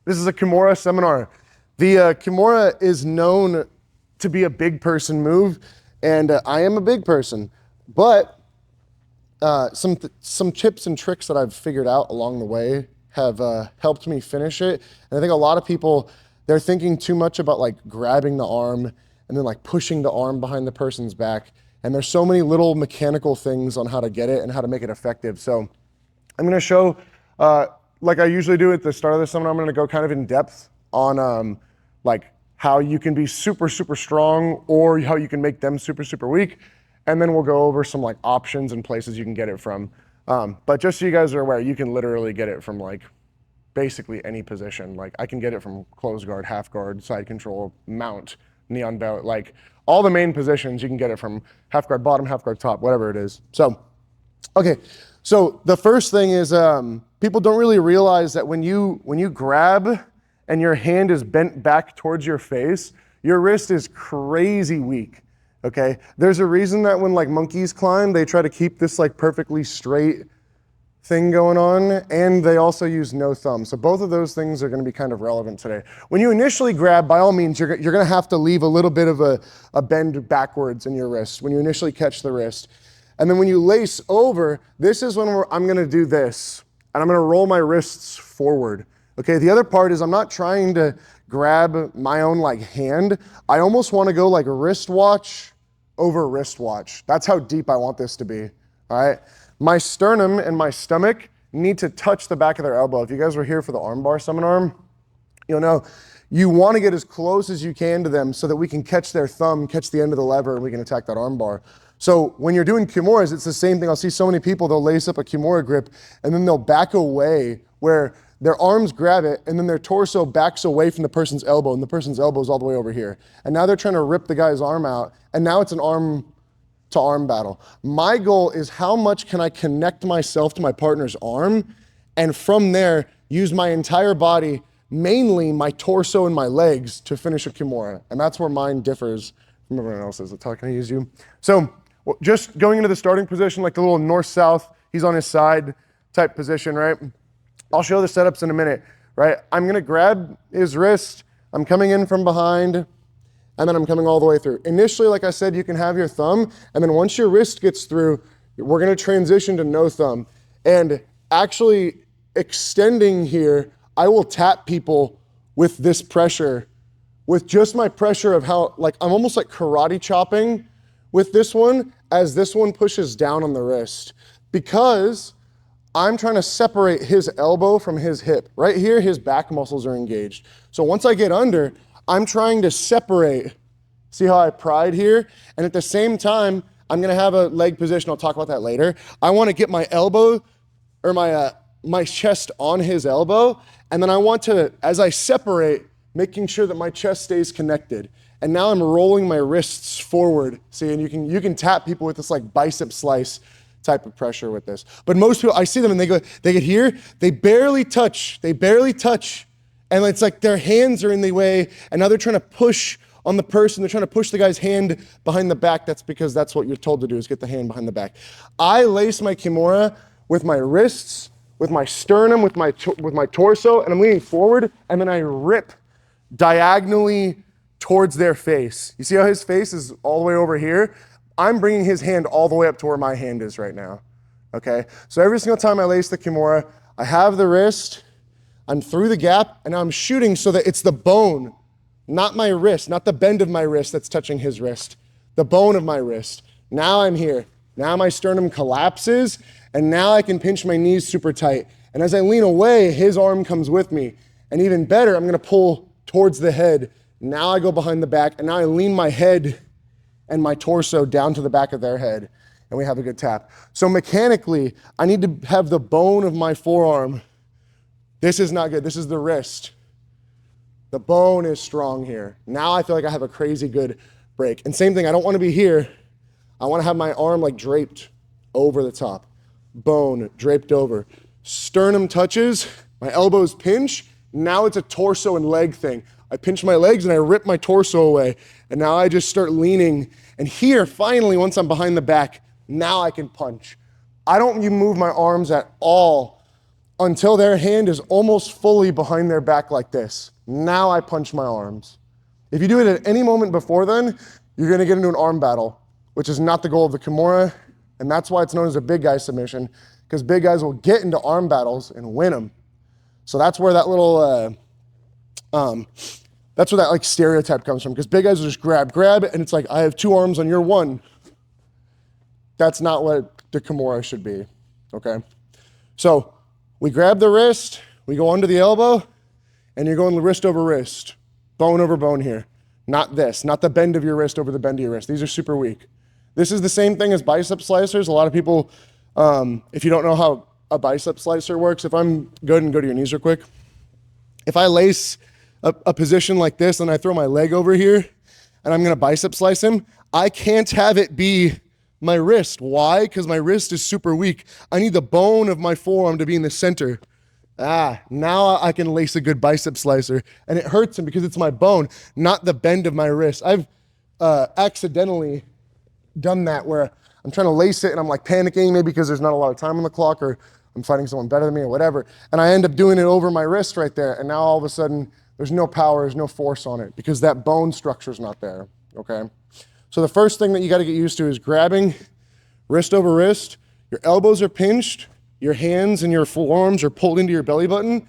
This is a Kimura Seminar. The Kimura is known to be a big person move, and I am a big person. But some tips and tricks that I've figured out along the way have helped me finish it. And I think a lot of people, they're thinking too much about like grabbing the arm and then like pushing the arm behind the person's back. And there's so many little mechanical things on how to get it and how to make it effective. So I'm gonna show, like I usually do at the start of the seminar, I'm gonna go kind of in depth on like how you can be super, super strong or how you can make them super, super weak. And then we'll go over some like options and places you can get it from. But just so you guys are aware, you can literally get it from like basically any position. Like I can get it from closed guard, half guard, side control, mount, knee on belt, like all the main positions you can get it from half guard bottom, half guard top, whatever it is. So, okay. So the first thing is people don't really realize that when you grab and your hand is bent back towards your face, your wrist is crazy weak. Okay, there's a reason that when like monkeys climb, they try to keep this like perfectly straight thing going on, and they also use no thumb. So both of those things are gonna be kind of relevant today. When you initially grab, by all means, you're gonna have to leave a little bit of a bend backwards in your wrist when you initially catch the wrist. And then when you lace over, this is when I'm gonna do this, and I'm gonna roll my wrists forward. Okay, the other part is I'm not trying to grab my own like hand. I almost wanna go like a wristwatch over wristwatch. That's how deep I want this to be, all right? My sternum and my stomach need to touch the back of their elbow. If you guys were here for the armbar seminar, you'll know you wanna get as close as you can to them so that we can catch their thumb, catch the end of the lever, and we can attack that armbar. So when you're doing Kimuras, it's the same thing. I'll see so many people, they'll lace up a Kimura grip and then they'll back away where their arms grab it and then their torso backs away from the person's elbow and the person's elbow is all the way over here. And now they're trying to rip the guy's arm out and now it's an arm to arm battle. My goal is how much can I connect myself to my partner's arm and from there use my entire body, mainly my torso and my legs to finish a Kimura. And that's where mine differs from everyone else's. That's how I can use you. So just going into the starting position, like the little north-south, he's on his side type position, right? I'll show the setups in a minute, right? I'm gonna grab his wrist, I'm coming in from behind, and then I'm coming all the way through. Initially, like I said, you can have your thumb, and then once your wrist gets through, we're gonna transition to no thumb. And actually extending here, I will tap people with this pressure, with just my pressure of how, like I'm almost like karate chopping with this one as this one pushes down on the wrist because I'm trying to separate his elbow from his hip. Right here, his back muscles are engaged. So once I get under, I'm trying to separate. See how I pried here? And at the same time, I'm gonna have a leg position. I'll talk about that later. I wanna get my elbow or my chest on his elbow. And then I want to, as I separate, making sure that my chest stays connected. And now I'm rolling my wrists forward. See, and you can tap people with this like bicep slice type of pressure with this. But most people, I see them and they get here, they barely touch. And it's like their hands are in the way and now they're trying to push on the person. They're trying to push the guy's hand behind the back. That's because that's what you're told to do is get the hand behind the back. I lace my Kimura with my wrists, with my sternum, with my torso, and I'm leaning forward and then I rip diagonally towards their face. You see how his face is all the way over here? I'm bringing his hand all the way up to where my hand is right now, okay? So every single time I lace the Kimura, I have the wrist, I'm through the gap, and now I'm shooting so that it's the bone, not my wrist, not the bend of my wrist that's touching his wrist, the bone of my wrist. Now I'm here. Now my sternum collapses, and now I can pinch my knees super tight. And as I lean away, his arm comes with me. And even better, I'm gonna pull towards the head. Now I go behind the back, and now I lean my head and my torso down to the back of their head, and we have a good tap. So mechanically, I need to have the bone of my forearm. This is not good, this is the wrist. The bone is strong here. Now I feel like I have a crazy good break. And same thing, I don't wanna be here. I wanna have my arm like draped over the top. Bone draped over. Sternum touches, my elbows pinch. Now it's a torso and leg thing. I pinch my legs and I rip my torso away. And now I just start leaning. And here, finally, once I'm behind the back, now I can punch. I don't move my arms at all until their hand is almost fully behind their back like this. Now I punch my arms. If you do it at any moment before then, you're gonna get into an arm battle, which is not the goal of the Kimura, and that's why it's known as a big guy submission, because big guys will get into arm battles and win them. So that's where that little, that's where that like stereotype comes from, because big guys will just grab, and it's like, I have 2 arms on your 1. That's not what the Kimura should be, okay? So we grab the wrist, we go under the elbow, and you're going wrist over wrist, bone over bone here. Not this, not the bend of your wrist over the bend of your wrist. These are super weak. This is the same thing as bicep slicers. A lot of people, if you don't know how a bicep slicer works, if I'm good and go to your knees real quick, if I lace a position like this and I throw my leg over here and I'm gonna bicep slice him, I can't have it be my wrist. Why? Because my wrist is super weak. I need the bone of my forearm to be in the center. Now I can lace a good bicep slicer, and it hurts him because it's my bone, not the bend of my wrist. I've accidentally done that where I'm trying to lace it and I'm like panicking, maybe because there's not a lot of time on the clock or I'm fighting someone better than me or whatever, and I end up doing it over my wrist right there, and now all of a sudden there's no power, there's no force on it because that bone structure's not there, okay? So the first thing that you gotta get used to is grabbing wrist over wrist. Your elbows are pinched, your hands and your forearms are pulled into your belly button,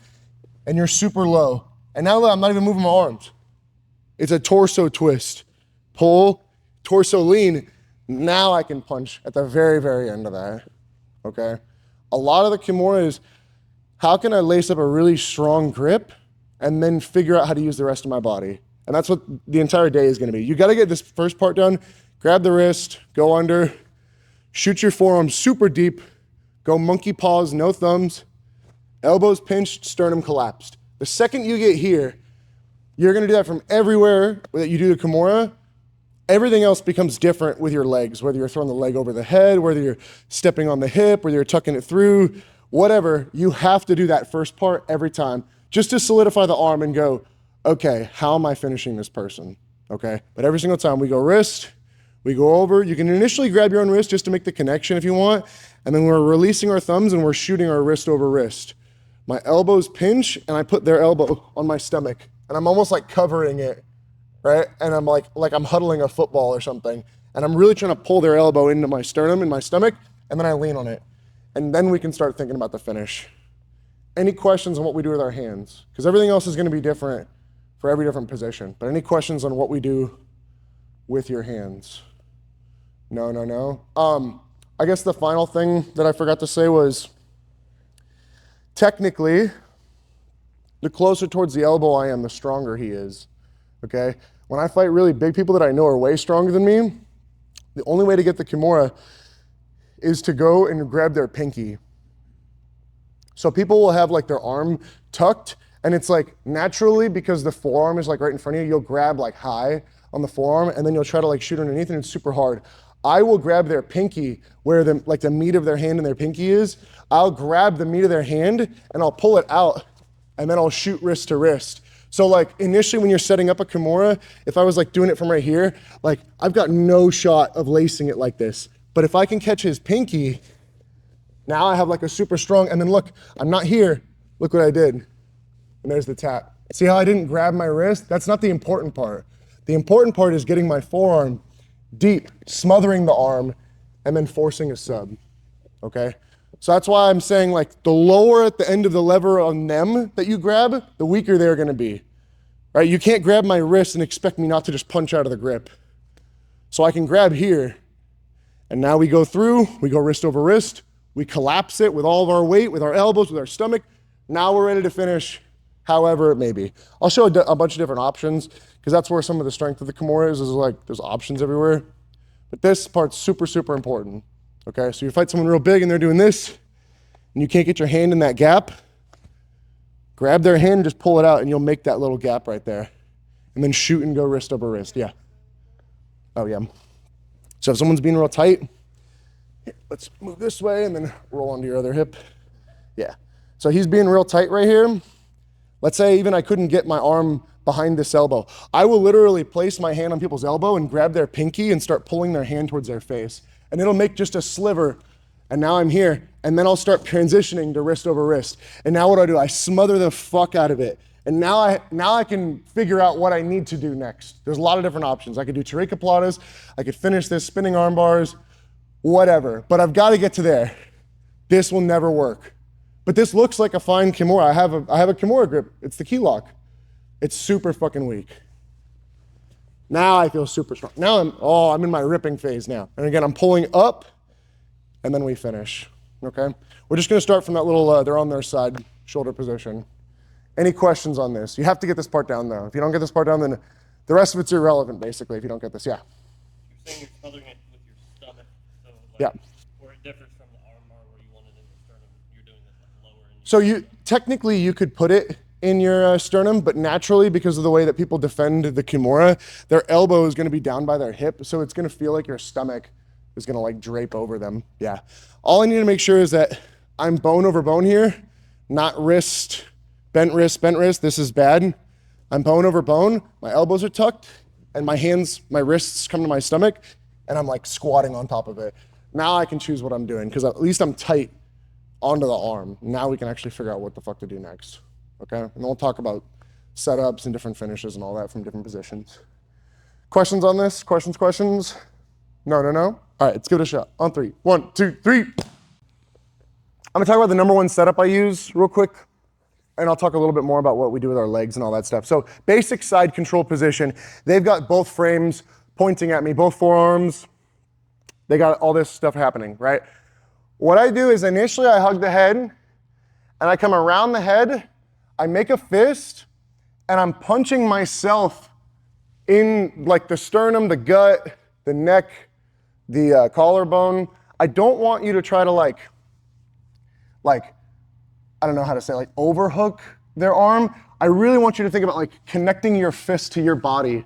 and you're super low. And now I'm not even moving my arms. It's a torso twist. Pull, torso lean. Now I can punch at the very, very end of that, okay? A lot of the Kimura is, how can I lace up a really strong grip and then figure out how to use the rest of my body? And that's what the entire day is gonna be. You gotta get this first part done, grab the wrist, go under, shoot your forearm super deep, go monkey paws, no thumbs, elbows pinched, sternum collapsed. The second you get here, you're gonna do that from everywhere that you do the Kimura. Everything else becomes different with your legs, whether you're throwing the leg over the head, whether you're stepping on the hip, whether you're tucking it through, whatever, you have to do that first part every time just to solidify the arm and go, okay, how am I finishing this person, okay? But every single time we go wrist, we go over. You can initially grab your own wrist just to make the connection if you want, and then we're releasing our thumbs and we're shooting our wrist over wrist. My elbows pinch and I put their elbow on my stomach and I'm almost like covering it, right? And I'm like I'm huddling a football or something. And I'm really trying to pull their elbow into my sternum and my stomach, and then I lean on it. And then we can start thinking about the finish. Any questions on what we do with our hands? Because everything else is gonna be different for every different position. But any questions on what we do with your hands? No. I guess the final thing that I forgot to say was, technically, the closer towards the elbow I am, the stronger he is, okay? When I fight really big people that I know are way stronger than me, the only way to get the Kimura is to go and grab their pinky. So people will have like their arm tucked, and it's like naturally, because the forearm is like right in front of you, you'll grab like high on the forearm, and then you'll try to like shoot underneath, and it's super hard. I will grab their pinky where the meat of their hand and their pinky is. I'll grab the meat of their hand and I'll pull it out, and then I'll shoot wrist to wrist. So like initially when you're setting up a Kimura, if I was like doing it from right here, like I've got no shot of lacing it like this. But if I can catch his pinky, now I have like a super strong, and then look, I'm not here. Look what I did. And there's the tap. See how I didn't grab my wrist? That's not the important part. The important part is getting my forearm deep, smothering the arm, and then forcing a sub, okay? So that's why I'm saying like the lower at the end of the lever on them that you grab, the weaker they're gonna be, right? You can't grab my wrist and expect me not to just punch out of the grip. So I can grab here, and now we go through, we go wrist over wrist, we collapse it with all of our weight, with our elbows, with our stomach. Now we're ready to finish however it may be. I'll show a bunch of different options, because that's where some of the strength of the Kimura is like there's options everywhere. But this part's super, super important, okay? So you fight someone real big and they're doing this, and you can't get your hand in that gap, grab their hand and just pull it out, and you'll make that little gap right there. And then shoot and go wrist over wrist, yeah. Oh yeah. So if someone's being real tight, let's move this way and then roll onto your other hip. Yeah. So he's being real tight right here. Let's say even I couldn't get my arm behind this elbow. I will literally place my hand on people's elbow and grab their pinky and start pulling their hand towards their face. And it'll make just a sliver, And now I'm here. And then I'll start transitioning to wrist over wrist. And now what do? I smother the fuck out of it. And now I can figure out what I need to do next. There's a lot of different options. I could do Tarika Pilates. I could finish this spinning arm bars, whatever. But I've got to get to there. This will never work. But this looks like a fine Kimura. I have a Kimura grip. It's the key lock. It's super fucking weak. Now I feel super strong. Now I'm in my ripping phase now. And again, I'm pulling up, and then we finish, okay? We're just gonna start from that little, they're on their side, shoulder position. Any questions on this? You have to get this part down though. If you don't get this part down, then the rest of it's irrelevant basically if you don't get this, yeah. You're saying you're smothering it with your stomach, so like, yeah. Where it differs from the arm bar where you want it in your sternum, you're doing this like lower in your So technically you could put it in your sternum, but naturally, because of the way that people defend the Kimura, their elbow is gonna be down by their hip, so it's gonna feel like your stomach is gonna like drape over them, yeah. All I need to make sure is that I'm bone over bone here, not wrist, bent wrist, this is bad. I'm bone over bone, my elbows are tucked, and my hands, my wrists come to my stomach, and I'm like squatting on top of it. Now I can choose what I'm doing, because at least I'm tight onto the arm. Now we can actually figure out what the fuck to do next. Okay, and then we'll talk about setups and different finishes and all that from different positions. Questions on this? Questions? No? All right, let's give it a shot. On 3. 1, 2, 3. I'm gonna talk about the number one setup I use real quick, and I'll talk a little bit more about what we do with our legs and all that stuff. So basic side control position. They've got both frames pointing at me, both forearms. They got all this stuff happening, right? What I do is initially I hug the head, and I come around the head, I make a fist, and I'm punching myself in like the sternum, the gut, the neck, the collarbone. I don't want you to try to like, I don't know how to say, like overhook their arm. I really want you to think about like connecting your fist to your body.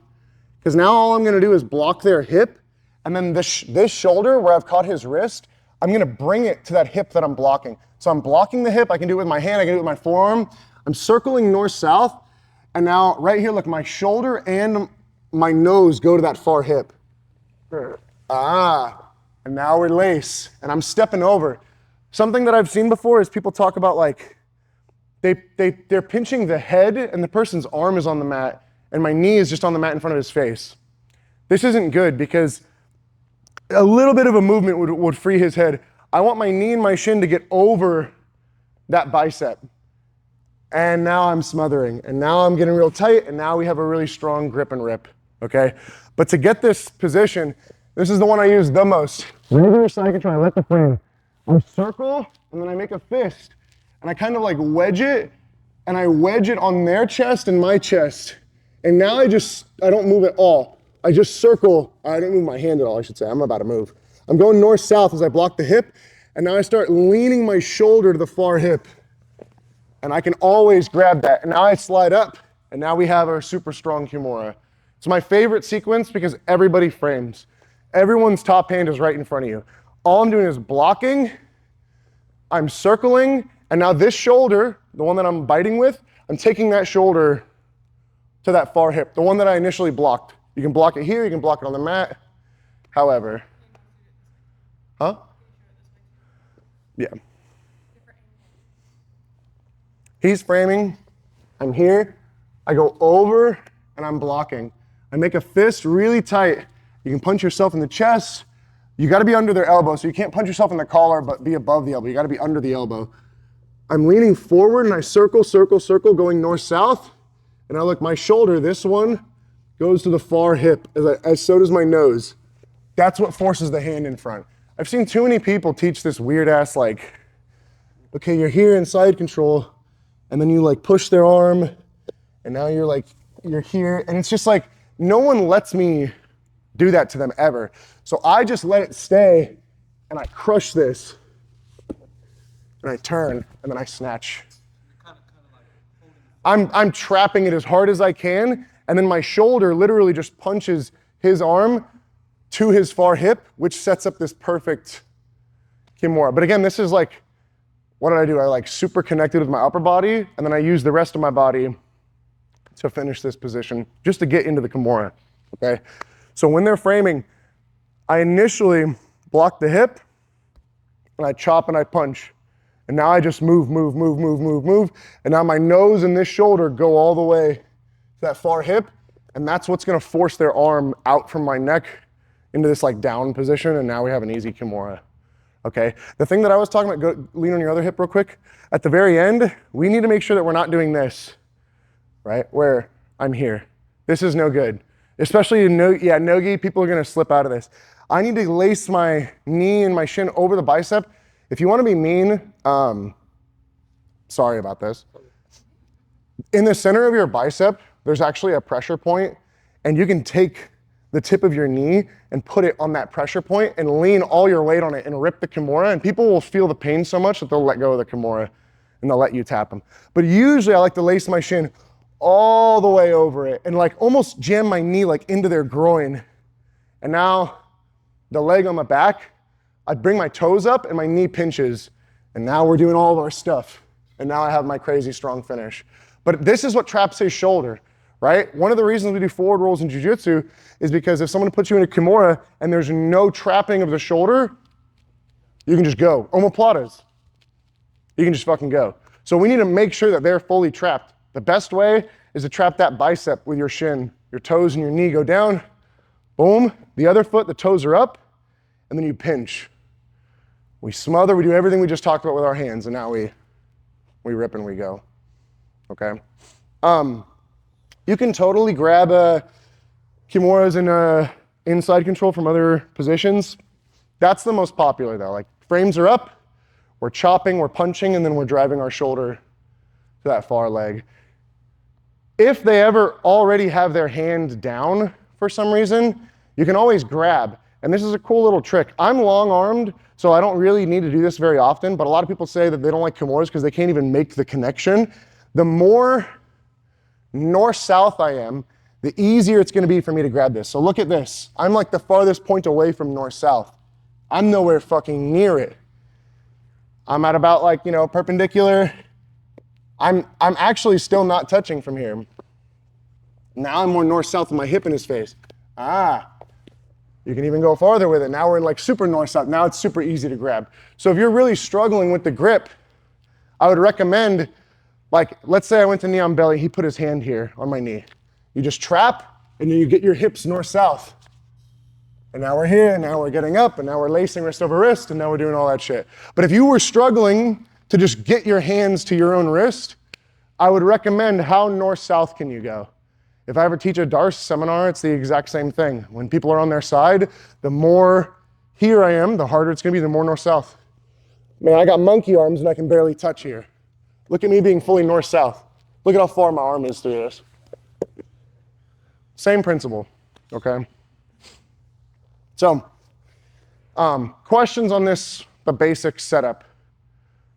Because now all I'm gonna do is block their hip, and then this shoulder where I've caught his wrist, I'm gonna bring it to that hip that I'm blocking. So I'm blocking the hip, I can do it with my hand, I can do it with my forearm. I'm circling north-south, and now right here, look, my shoulder and my nose go to that far hip. And now release, and I'm stepping over. Something that I've seen before is people talk about like, they're pinching the head and the person's arm is on the mat, and my knee is just on the mat in front of his face. This isn't good because a little bit of a movement would free his head. I want my knee and my shin to get over that bicep. And now I'm smothering, and now I'm getting real tight, and now we have a really strong grip and rip, okay? But to get this position, this is the one I use the most. Regular side control, I let the frame. I circle, and then I make a fist, and I kind of like wedge it, and I wedge it on their chest and my chest. And now I don't move at all. I just circle, I don't move my hand at all, I should say, I'm about to move. I'm going north-south as I block the hip, and now I start leaning my shoulder to the far hip. And I can always grab that. And now I slide up, and now we have our super strong Kimura. It's my favorite sequence because everybody frames. Everyone's top hand is right in front of you. All I'm doing is blocking, I'm circling, and now this shoulder, the one that I'm biting with, I'm taking that shoulder to that far hip, the one that I initially blocked. You can block it here, you can block it on the mat, however. Huh? Yeah. He's framing, I'm here, I go over, and I'm blocking. I make a fist really tight. You can punch yourself in the chest. You gotta be under their elbow, so you can't punch yourself in the collar, but be above the elbow. You gotta be under the elbow. I'm leaning forward, and I circle, going north-south. And now look, my shoulder, this one, goes to the far hip, as so does my nose. That's what forces the hand in front. I've seen too many people teach this weird-ass, like, okay, you're here in side control, and then you like push their arm, and now you're here, and it's just like, no one lets me do that to them ever. So I just let it stay, and I crush this, and I turn, and then I snatch. I'm trapping it as hard as I can, and then my shoulder literally just punches his arm to his far hip, which sets up this perfect Kimura. But again, this is like, what did I do? I like super connected with my upper body, and then I use the rest of my body to finish this position, just to get into the Kimura, okay? So when they're framing, I initially block the hip, and I chop and I punch. And now I just move, move, move, move, move, move. And now my nose and this shoulder go all the way to that far hip. And that's what's gonna force their arm out from my neck into this like down position. And now we have an easy Kimura, okay? The thing that I was talking about, go lean on your other hip real quick. At the very end, we need to make sure that we're not doing this, right? Where I'm here. This is no good. Especially in nogi, people are gonna slip out of this. I need to lace my knee and my shin over the bicep. If you wanna be mean, sorry about this. In the center of your bicep, there's actually a pressure point, and you can take the tip of your knee and put it on that pressure point and lean all your weight on it and rip the Kimura, and people will feel the pain so much that they'll let go of the Kimura and they'll let you tap them. But usually I like to lace my shin all the way over it and like almost jam my knee like into their groin. And now the leg on my back, I bring my toes up and my knee pinches. And now we're doing all of our stuff. And now I have my crazy strong finish. But this is what traps his shoulder, right? One of the reasons we do forward rolls in jiu-jitsu is because if someone puts you in a Kimura and there's no trapping of the shoulder, you can just go. Omoplatas. You can just fucking go. So we need to make sure that they're fully trapped. The best way is to trap that bicep with your shin. Your toes and your knee go down. Boom. The other foot, the toes are up. And then you pinch. We smother, we do everything we just talked about with our hands, and now we rip and we go, okay? You can totally grab Kimuras and inside control from other positions. That's the most popular though. Like frames are up, we're chopping, we're punching, and then we're driving our shoulder to that far leg. If they ever already have their hand down for some reason, you can always grab. And this is a cool little trick. I'm long-armed, so I don't really need to do this very often, but a lot of people say that they don't like Kimuras because they can't even make the connection. The more north-south I am, the easier it's gonna be for me to grab this. So look at this. I'm like the farthest point away from north-south. I'm nowhere fucking near it. I'm at about like, you know, perpendicular. I'm actually still not touching from here. Now I'm more north-south with my hip in his face. Ah. You can even go farther with it. Now we're in like super north-south. Now it's super easy to grab. So if you're really struggling with the grip, I would recommend, like, let's say I went to knee on belly, he put his hand here on my knee. You just trap, and then you get your hips north-south. And now we're here, and now we're getting up, and now we're lacing wrist over wrist, and now we're doing all that shit. But if you were struggling to just get your hands to your own wrist, I would recommend how north-south can you go? If I ever teach a Darce seminar, it's the exact same thing. When people are on their side, the more here I am, the harder it's gonna be, the more north-south. Man, I got monkey arms and I can barely touch here. Look at me being fully north-south. Look at how far my arm is through this. Same principle, okay? So, questions on this, the basic setup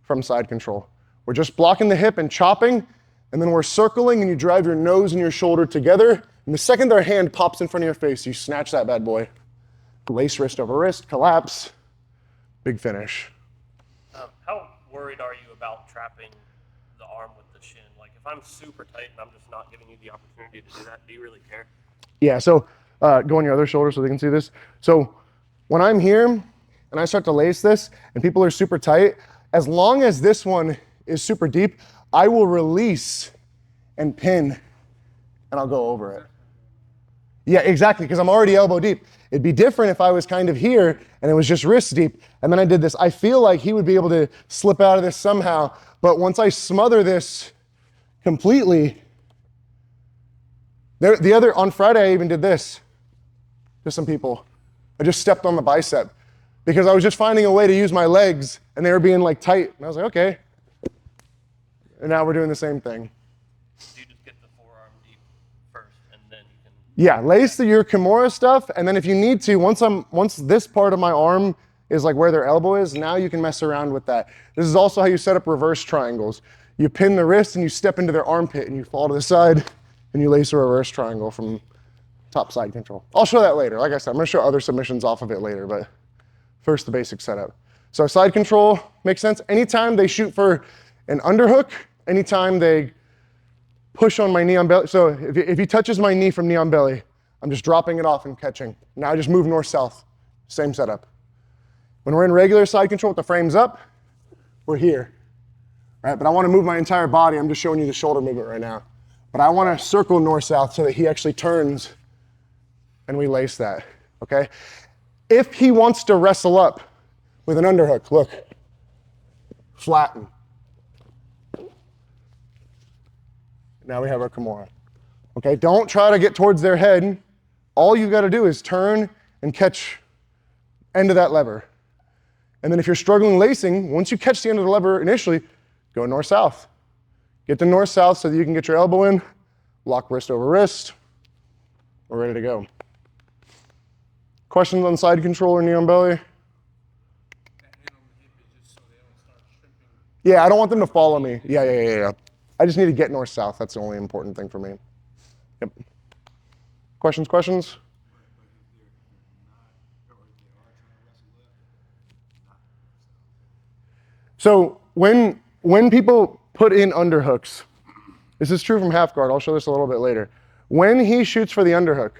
from side control. We're just blocking the hip and chopping, and then we're circling and you drive your nose and your shoulder together. And the second their hand pops in front of your face, you snatch that bad boy. Lace wrist over wrist, collapse, big finish. How worried are you about trapping the arm with the shin? Like if I'm super tight and I'm just not giving you the opportunity to do that, do you really care? Yeah, so go on your other shoulder so they can see this. So when I'm here and I start to lace this and people are super tight, as long as this one is super deep, I will release and pin and I'll go over it. Yeah, exactly, because I'm already elbow deep. It'd be different if I was kind of here and it was just wrist deep and then I did this. I feel like he would be able to slip out of this somehow, but once I smother this completely, on Friday I even did this to some people. I just stepped on the bicep because I was just finding a way to use my legs and they were being like tight. And I was like, okay. And now we're doing the same thing. Do you just get the forearm deep first and then you can... Yeah, lace your Kimura stuff, and then if you need to, once this part of my arm is like where their elbow is, now you can mess around with that. This is also how you set up reverse triangles. You pin the wrist and you step into their armpit and you fall to the side and you lace a reverse triangle from top side control. I'll show that later. Like I said, I'm gonna show other submissions off of it later, but first the basic setup. So side control makes sense. Anytime they shoot for an underhook, anytime they push on my knee on belly. So if he touches my knee from knee on belly, I'm just dropping it off and catching. Now I just move north-south, same setup. When we're in regular side control with the frames up, we're here, right? But I want to move my entire body. I'm just showing you the shoulder movement right now. But I want to circle north-south so that he actually turns and we lace that, okay? If he wants to wrestle up with an underhook, look, flatten. Now we have our Kimura, okay? Don't try to get towards their head. All you've got to do is turn and catch end of that lever. And then if you're struggling lacing, once you catch the end of the lever initially, go north-south. Get to north-south so that you can get your elbow in, lock wrist over wrist. We're ready to go. Questions on side control or knee on belly? Yeah, I don't want them to follow me. Yeah. I just need to get north-south. That's the only important thing for me. Yep. Questions? So when people put in underhooks, this is true from half guard, I'll show this a little bit later. When he shoots for the underhook,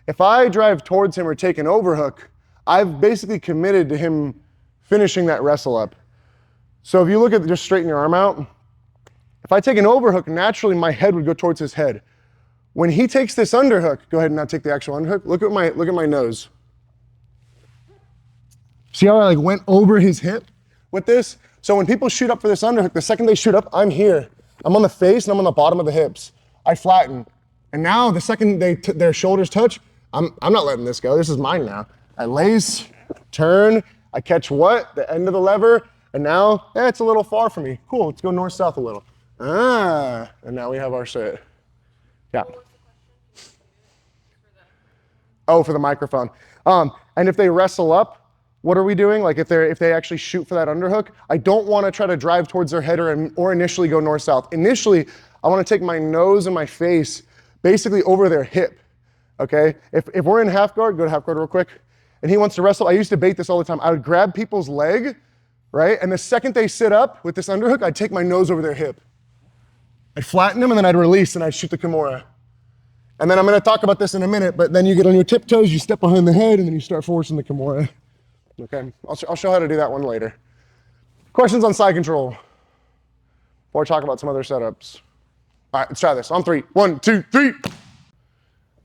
if I drive towards him or take an overhook, I've basically committed to him finishing that wrestle up. So if you look at just straighten your arm out, if I take an overhook, naturally my head would go towards his head. When he takes this underhook, go ahead and now take the actual underhook. Look at my nose. See how I went over his hip with this? So when people shoot up for this underhook, the second they shoot up, I'm here. I'm on the face and I'm on the bottom of the hips. I flatten. And now the second their shoulders touch, I'm not letting this go. This is mine now. I lace, turn, I catch what? The end of the lever. And now, it's a little far for me. Cool, let's go north-south a little. And now we have our sit. Yeah. Oh, for the microphone. And if they wrestle up, what are we doing? Like if they actually shoot for that underhook, I don't want to try to drive towards their head or initially go north-south. Initially, I want to take my nose and my face basically over their hip, okay? If we're in half guard, go to half guard real quick, and he wants to wrestle, I used to bait this all the time. I would grab people's leg, right? And the second they sit up with this underhook, I'd take my nose over their hip. I'd flatten them and then I'd release and I'd shoot the Kimura. And then I'm going to talk about this in a minute, but then you get on your tiptoes, you step behind the head, and then you start forcing the Kimura. Okay, I'll show how to do that one later. Questions on side control before I talk about some other setups. All right, let's try this. On 3. 1, 2, 3.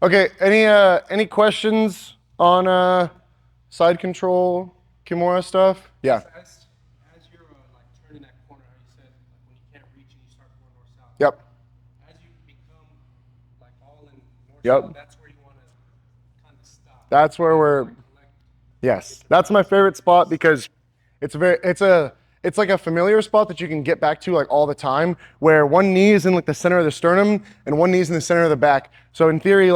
Okay, any questions on side control, Kimura stuff? Yeah. As you're turning that corner, how you said when you can't reach and you start going north-south. Yep. As you become all in Yep. north-south, that's where you want to kind of stop. That's where we're. Yes, that's my favorite spot because it's like a familiar spot that you can get back to all the time, where one knee is in the center of the sternum and one knee is in the center of the back. So in theory,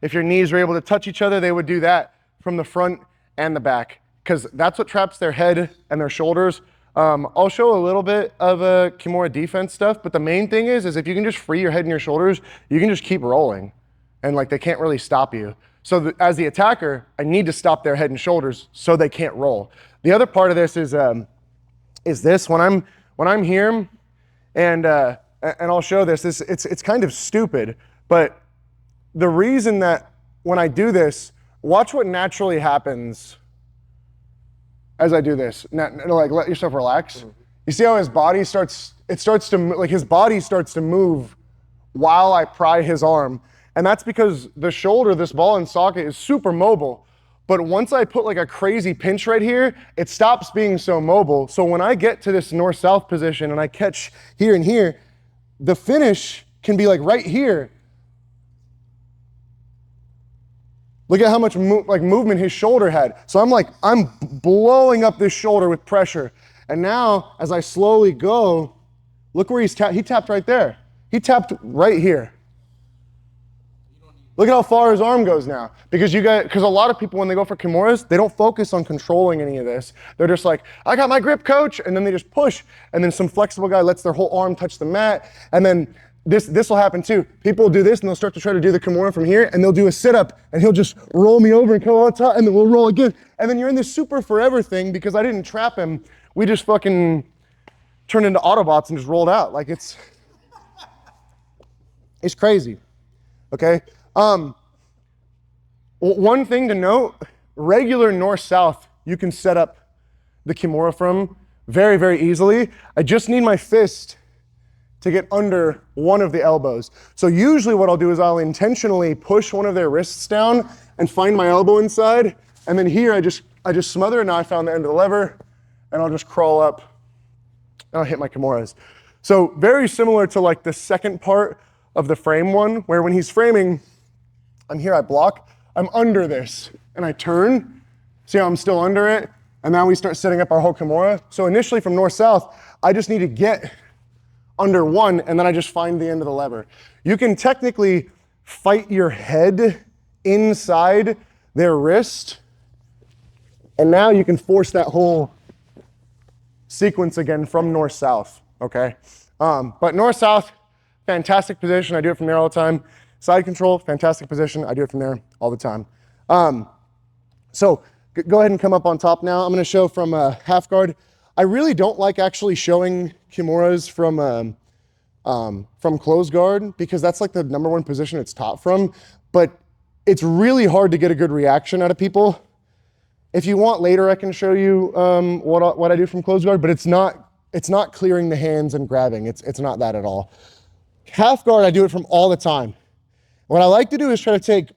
if your knees were able to touch each other, they would do that from the front and the back because that's what traps their head and their shoulders. I'll show a little bit of Kimura defense stuff, but the main thing is if you can just free your head and your shoulders, you can just keep rolling and they can't really stop you. So as the attacker, I need to stop their head and shoulders so they can't roll. The other part of this is this when I'm here, and I'll show this. It's kind of stupid, but the reason that when I do this, watch what naturally happens as I do this. Let yourself relax. Mm-hmm. You see how his body starts to move while I pry his arm. And that's because the shoulder, this ball and socket, is super mobile. But once I put a crazy pinch right here, it stops being so mobile. So when I get to this north-south position and I catch here and here, the finish can be right here. Look at how much movement his shoulder had. So I'm blowing up this shoulder with pressure. And now, as I slowly go, look where he tapped right there. He tapped right here. Look at how far his arm goes now. Because a lot of people, when they go for Kimuras, they don't focus on controlling any of this. They're just I got my grip, coach, and then they just push. And then some flexible guy lets their whole arm touch the mat. And then this will happen too. People will do this and they'll start to try to do the Kimura from here, and they'll do a sit-up, and he'll just roll me over and come on top, and then we'll roll again. And then you're in this super forever thing because I didn't trap him. We just fucking turned into Autobots and just rolled out. It's crazy, okay? One thing to note, regular north-south, you can set up the Kimura from very, very easily. I just need my fist to get under one of the elbows. So usually what I'll do is I'll intentionally push one of their wrists down and find my elbow inside. And then here I just smother, and now I found the end of the lever, and I'll just crawl up and I'll hit my Kimuras. So very similar to like the second part of the frame one, where when he's framing, I'm here, I block, I'm under this, and I turn. See how I'm still under it? And now we start setting up our whole Kimura. So initially from north-south, I just need to get under one, and then I just find the end of the lever. You can technically fight your head inside their wrist, and now you can force that whole sequence again from north-south, okay? But north-south, fantastic position. I do it from there all the time. Side control, fantastic position. I do it from there all the time. So go ahead and come up on top now. I'm gonna show from half guard. I really don't like actually showing Kimuras from closed guard, because that's like the #1 position it's taught from, but it's really hard to get a good reaction out of people. If you want later, I can show you what I do from closed guard, but it's not clearing the hands and grabbing. It's not that at all. Half guard, I do it from all the time. What I like to do is try to take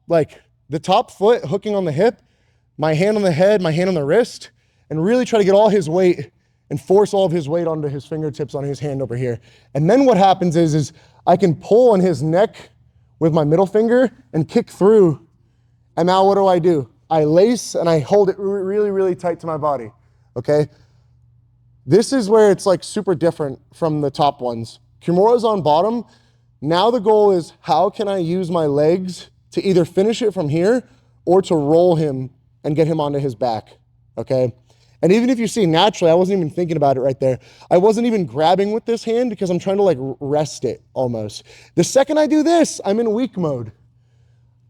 like the top foot hooking on the hip, my hand on the head, my hand on the wrist, and really try to get all his weight and force all of his weight onto his fingertips on his hand over here. And then what happens is I can pull on his neck with my middle finger and kick through. And now what do? I lace and I hold it really, really tight to my body, okay? This is where it's like super different from the top ones. Kimura's on bottom. Now the goal is, how can I use my legs to either finish it from here or to roll him and get him onto his back, okay? And even if you see naturally, I wasn't even thinking about it right there. I wasn't even grabbing with this hand because I'm trying to like rest it almost. The second I do this, I'm in weak mode.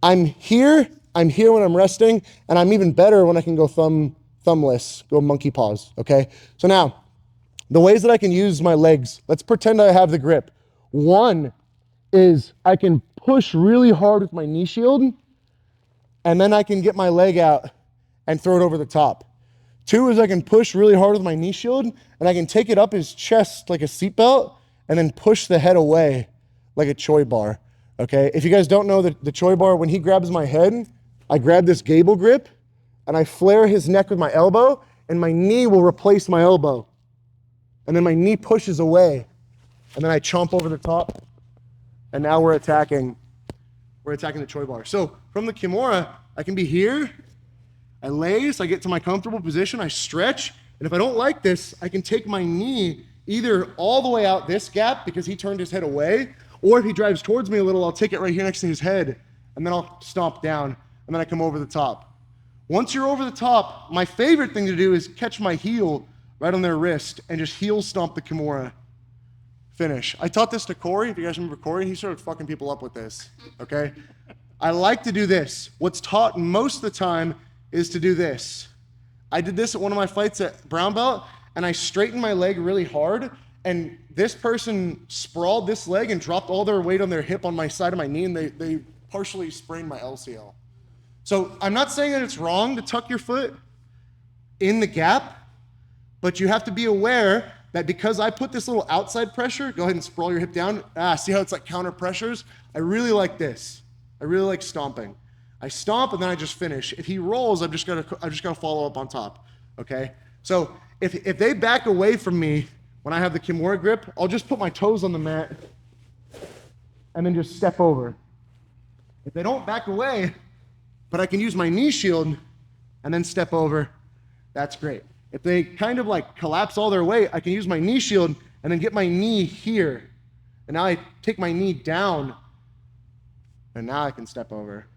I'm here when I'm resting, and I'm even better when I can go thumbless, go monkey paws, okay? So now, the ways that I can use my legs, let's pretend I have the grip. One is I can push really hard with my knee shield, and then I can get my leg out and throw it over the top. Two is I can push really hard with my knee shield, and I can take it up his chest like a seatbelt, and then push the head away like a choi bar, okay? If you guys don't know the choi bar, when he grabs my head, I grab this gable grip, and I flare his neck with my elbow, and my knee will replace my elbow. And then my knee pushes away, and then I chomp over the top, and now we're attacking the choi bar. So from the Kimura, I can be here, I lace, I get to my comfortable position, I stretch, and if I don't like this, I can take my knee either all the way out this gap because he turned his head away, or if he drives towards me a little, I'll take it right here next to his head, and then I'll stomp down, and then I come over the top. Once you're over the top, my favorite thing to do is catch my heel right on their wrist and just heel stomp the Kimura. Finish. I taught this to Corey. If you guys remember Corey, he started fucking people up with this, okay? I like to do this. What's taught most of the time is to do this. I did this at one of my fights at brown belt, and I straightened my leg really hard, and this person sprawled this leg and dropped all their weight on their hip on my side of my knee, and they partially sprained my LCL. So I'm not saying that it's wrong to tuck your foot in the gap, but you have to be aware that because I put this little outside pressure, go ahead and sprawl your hip down. See how it's like counter pressures? I really like this. I really like stomping. I stomp and then I just finish. If he rolls, I've just got to follow up on top. Okay? So if they back away from me when I have the Kimura grip, I'll just put my toes on the mat and then just step over. If they don't back away, but I can use my knee shield and then step over, that's great. If they kind of like collapse all their weight, I can use my knee shield and then get my knee here. And now I take my knee down, and now I can step over.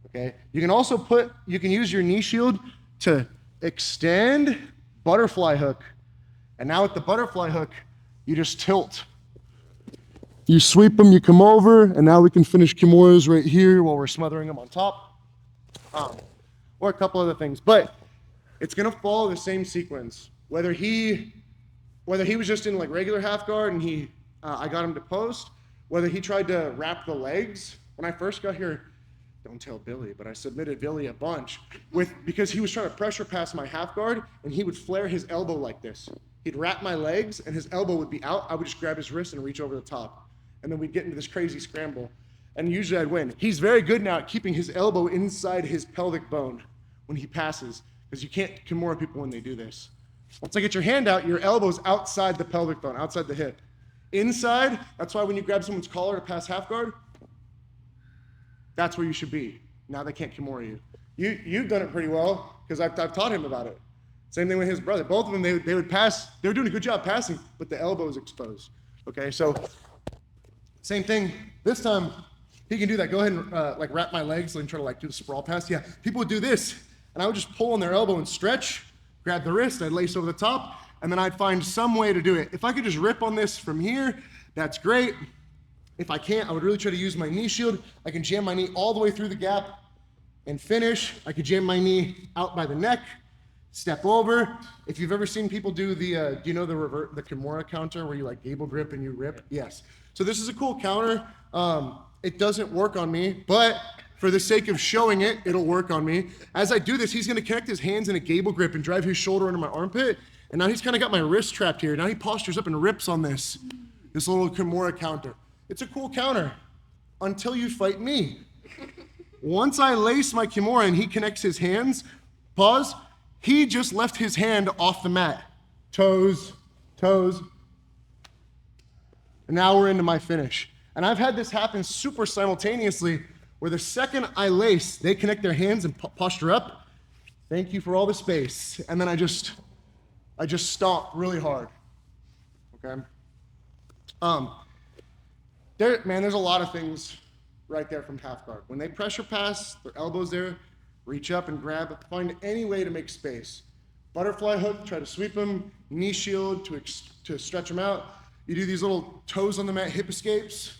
Okay? You can also you can use your knee shield to extend butterfly hook. And now with the butterfly hook, you just tilt. You sweep them, you come over, and now we can finish Kimuras right here while we're smothering them on top. Or a couple other things. But it's gonna follow the same sequence. Whether he was just in like regular half guard and I got him to post, whether he tried to wrap the legs. When I first got here, don't tell Billy, but I submitted Billy a bunch because he was trying to pressure pass my half guard, and he would flare his elbow like this. He'd wrap my legs, and his elbow would be out. I would just grab his wrist and reach over the top. And then we'd get into this crazy scramble. And usually I'd win. He's very good now at keeping his elbow inside his pelvic bone when he passes, because you can't Kimura people when they do this. Once I get your hand out, your elbow's outside the pelvic bone, outside the hip. Inside, that's why when you grab someone's collar to pass half guard, that's where you should be. Now they can't Kimura you. You've done it pretty well, because I've taught him about it. Same thing with his brother. Both of them, they would pass, they were doing a good job passing, but the elbow is exposed. Okay, so same thing. This time, he can do that. Go ahead and like wrap my legs and try to like do the sprawl pass. Yeah, people would do this, and I would just pull on their elbow and stretch, grab the wrist, I'd lace over the top, and then I'd find some way to do it. If I could just rip on this from here, that's great. If I can't, I would really try to use my knee shield. I can jam my knee all the way through the gap and finish. I could jam my knee out by the neck, step over. If you've ever seen people do the, do you know the Kimura counter where you like gable grip and you rip? Yes. So this is a cool counter. It doesn't work on me, but for the sake of showing it, it'll work on me. As I do this, he's gonna connect his hands in a gable grip and drive his shoulder under my armpit. And now he's kind of got my wrist trapped here. Now he postures up and rips on this little Kimura counter. It's a cool counter until you fight me. Once I lace my Kimura and he connects his hands, pause, he just left his hand off the mat. Toes, toes. And now we're into my finish. And I've had this happen super simultaneously where the second I lace, they connect their hands and posture up. Thank you for all the space. And then I just stomp really hard, okay? There's a lot of things right there from half guard. When they pressure pass, their elbows there, reach up and grab, find any way to make space. Butterfly hook, try to sweep them, knee shield to stretch them out. You do these little toes on the mat, hip escapes.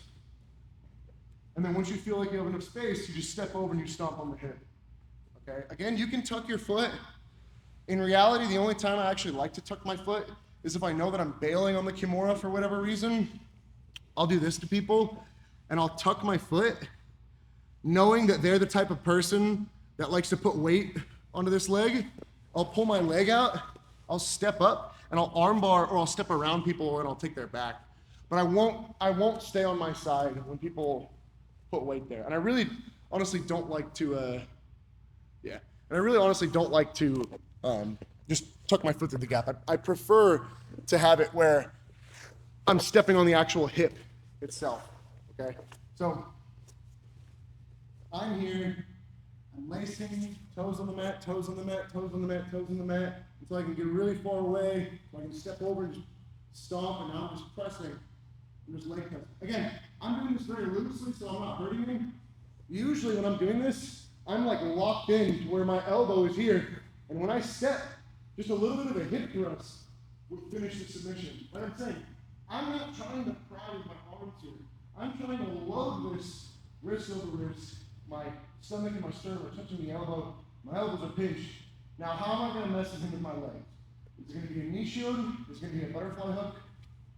And then once you feel like you have enough space, you just step over and you stomp on the hip, okay? Again, you can tuck your foot. In reality, the only time I actually like to tuck my foot is if I know that I'm bailing on the Kimura for whatever reason. I'll do this to people, and I'll tuck my foot, knowing that they're the type of person that likes to put weight onto this leg. I'll pull my leg out, I'll step up, and I'll armbar, or I'll step around people, and I'll take their back. But I won't stay on my side when people put weight there. And I really honestly don't like to, just tuck my foot through the gap. I prefer to have it where I'm stepping on the actual hip itself, okay? So I'm here, I'm lacing, toes on the mat, toes on the mat, toes on the mat, toes on the mat, until I can get really far away, so I can step over and just stomp, and now I'm just pressing. I'm just leg pressing. Again, I'm doing this very loosely, so I'm not hurting me. Usually when I'm doing this, I'm like locked in to where my elbow is here, and when I step, just a little bit of a hip thrust will finish the submission. Like I'm saying, I'm not trying to pry with my arms here. I'm trying to load this wrist over wrist. My stomach and my sternum are touching the elbow. My elbows are pinched. Now, how am I going to mess with him with my legs? Is it going to be a knee shield? Is it going to be a butterfly hook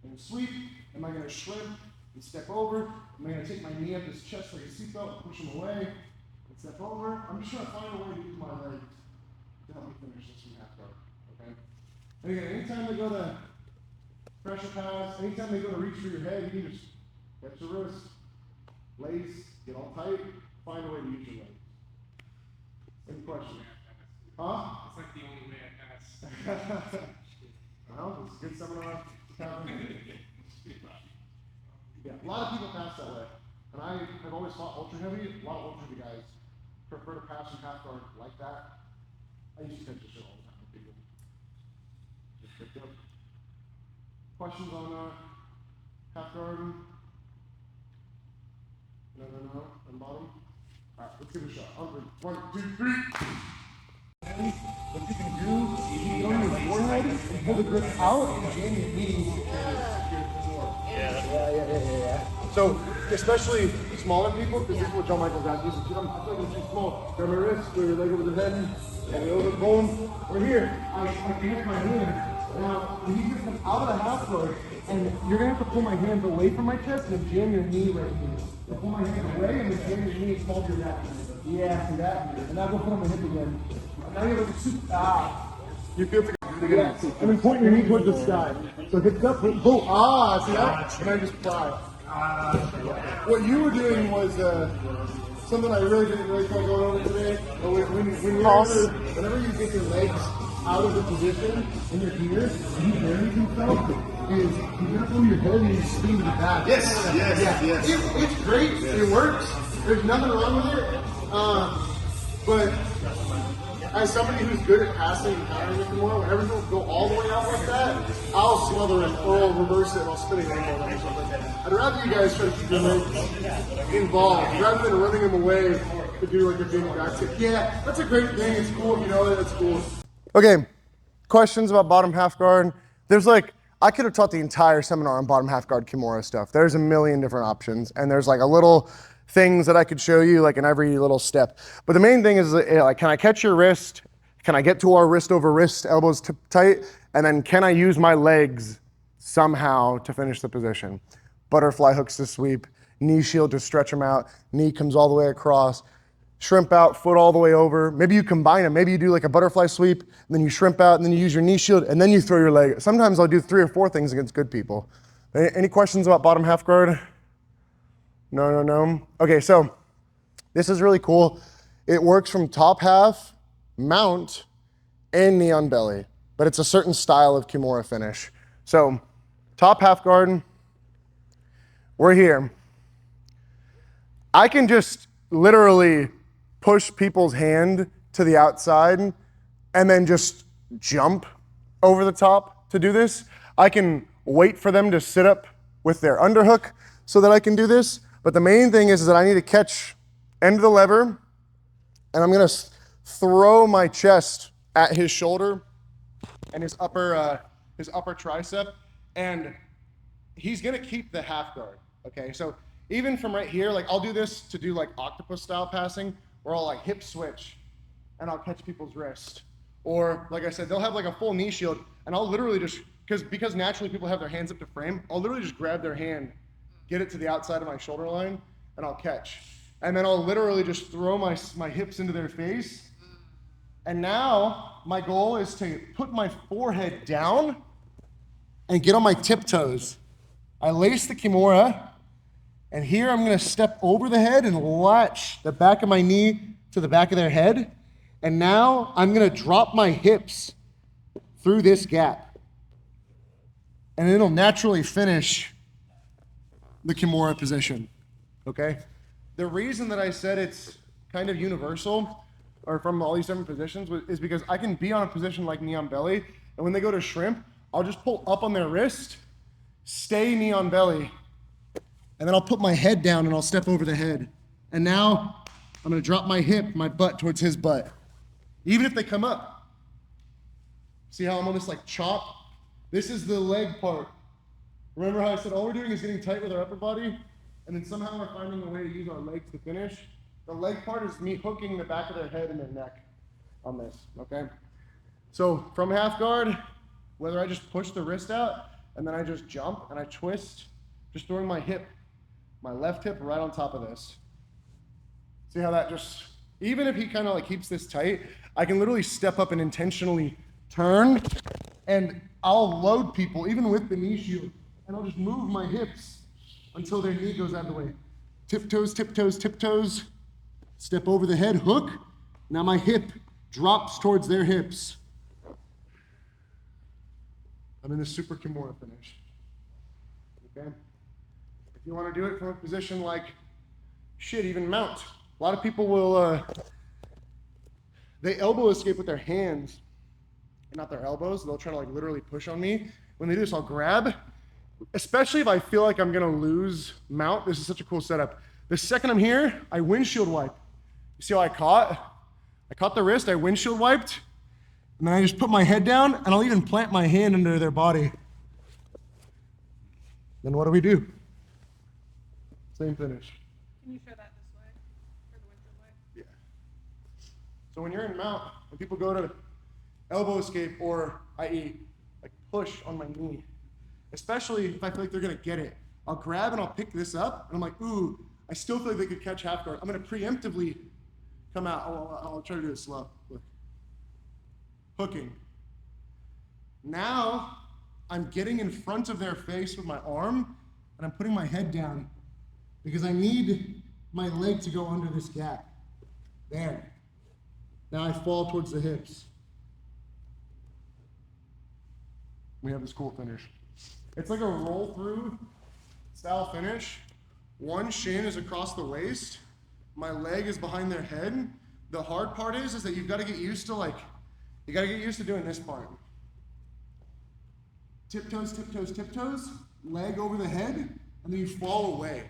and a sweep? Am I going to shrimp and step over? Am I going to take my knee up his chest like a seatbelt and push him away and step over? I'm just trying to find a way to use my legs to help me finish this from half guard, okay? And again, anytime they go to pressure pass, anytime they go to reach for your head, you can just catch your wrist, lace, get all tight, find a way to use your legs. Any questions? Huh? It's like the only way I pass. Well, it's a good seminar. Yeah, a lot of people pass that way. And I've always thought ultra heavy, a lot of ultra heavy guys prefer to pass from half guard like that. I used to catch this shit all the time with people. Just picked up. Questions on half guard? No, on bottom? Alright, let's give it a shot. Hungry. 1, 2, 3. What you can do is you go on your forehead and pull the grip out and jam your knee. Yeah. So, especially smaller people, because this is what John Michael got used to. I feel like I'm too small. Grab my wrist, go your leg over the head, and over, boom. We're here. I can hit my hand. Now, when you just come out of the half guard, and you're going to have to pull my hands away from my chest and jam your knee right here. So pull my hand away and then jam your knee and fall to your back. Yeah, see that? And now go put on the hip again. And now you have like a super, you feel to yeah, and then point your knee towards the sky. So hips up, see that? And I just fly. What you were doing was something I really didn't really feel going over today. But whenever you get your legs out of the position and you're here, and he buries himself, is you're gonna throw your head and you spin to the back. Yes. It's great. It works. There's nothing wrong with it. But as somebody who's good at passing and countering it more, whenever people go all the way out like that, I'll smother it or I'll reverse it and I'll spin it ankle or something. I'd rather you guys try to keep your legs involved rather than running them away to do like a big back tip. Yeah, that's a great thing. It's cool if you know it. It's cool. Okay, questions about bottom half guard? There's like, I could have taught the entire seminar on bottom half guard Kimura stuff. There's a million different options and there's like a little things that I could show you like in every little step. But the main thing is like, can I catch your wrist? Can I get to our wrist over wrist, elbows tight? And then can I use my legs somehow to finish the position? Butterfly hooks to sweep, knee shield to stretch them out, knee comes all the way across, shrimp out, foot all the way over. Maybe you combine them. Maybe you do like a butterfly sweep, and then you shrimp out, and then you use your knee shield, and then you throw your leg. Sometimes I'll do 3 or 4 things against good people. Any questions about bottom half guard? No. Okay, so this is really cool. It works from top half, mount, and knee on belly, but it's a certain style of Kimura finish. So top half guard, we're here. I can just literally push people's hand to the outside and then just jump over the top to do this. I can wait for them to sit up with their underhook so that I can do this. But the main thing is that I need to catch end of the lever, and I'm gonna throw my chest at his shoulder and his upper tricep, and he's gonna keep the half guard, okay? So even from right here, like I'll do this to do like octopus style passing, where I'll like hip switch, and I'll catch people's wrist. Or like I said, they'll have like a full knee shield, and I'll literally just, because naturally people have their hands up to frame, I'll literally just grab their hand, get it to the outside of my shoulder line, and I'll catch. And then I'll literally just throw my hips into their face. And now my goal is to put my forehead down and get on my tiptoes. I lace the Kimura, and here I'm gonna step over the head and latch the back of my knee to the back of their head. And now I'm gonna drop my hips through this gap. And it'll naturally finish the Kimura position, okay? The reason that I said it's kind of universal, or from all these different positions, is because I can be on a position like knee on belly, and when they go to shrimp, I'll just pull up on their wrist, stay knee on belly, and then I'll put my head down and I'll step over the head. And now I'm gonna drop my hip, my butt towards his butt. Even if they come up. See how I'm on this like chop? This is the leg part. Remember how I said all we're doing is getting tight with our upper body, and then somehow we're finding a way to use our legs to finish? The leg part is me hooking the back of their head and their neck on this, okay? So from half guard, whether I just push the wrist out and then I just jump and I twist, just throwing my hip, my left hip right on top of this. See how that just, even if he kind of like keeps this tight, I can literally step up and intentionally turn, and I'll load people even with the knee shield, and I'll just move my hips until their knee goes out of the way. Tiptoes, tiptoes, tiptoes. Step over the head, hook. Now my hip drops towards their hips. I'm in the super Kimura finish. Okay? If you want to do it from a position like, even mount. A lot of people will, they elbow escape with their hands and not their elbows. They'll try to like literally push on me. When they do this, I'll grab, especially if I feel like I'm gonna lose mount. This is such a cool setup. The second I'm here, I windshield wipe. You see how I caught? I caught the wrist, I windshield wiped, and then I just put my head down, and I'll even plant my hand under their body. Then what do? Same finish. Can you show that this way? Or the windshield way? Yeah. So when you're in mount, when people go to elbow escape, or i.e. like push on my knee, especially if I feel like they're gonna get it, I'll grab and I'll pick this up, and I'm like, ooh, I still feel like they could catch half guard. I'm gonna preemptively come out. I'll try to do it slow. Look. Hooking. Now, I'm getting in front of their face with my arm, and I'm putting my head down because I need my leg to go under this gap. There. Now I fall towards the hips. We have this cool finish. It's like a roll through style finish. One shin is across the waist. My leg is behind their head. The hard part is that you've got to get used to doing this part. Tiptoes, tiptoes, tiptoes, leg over the head, and then you fall away.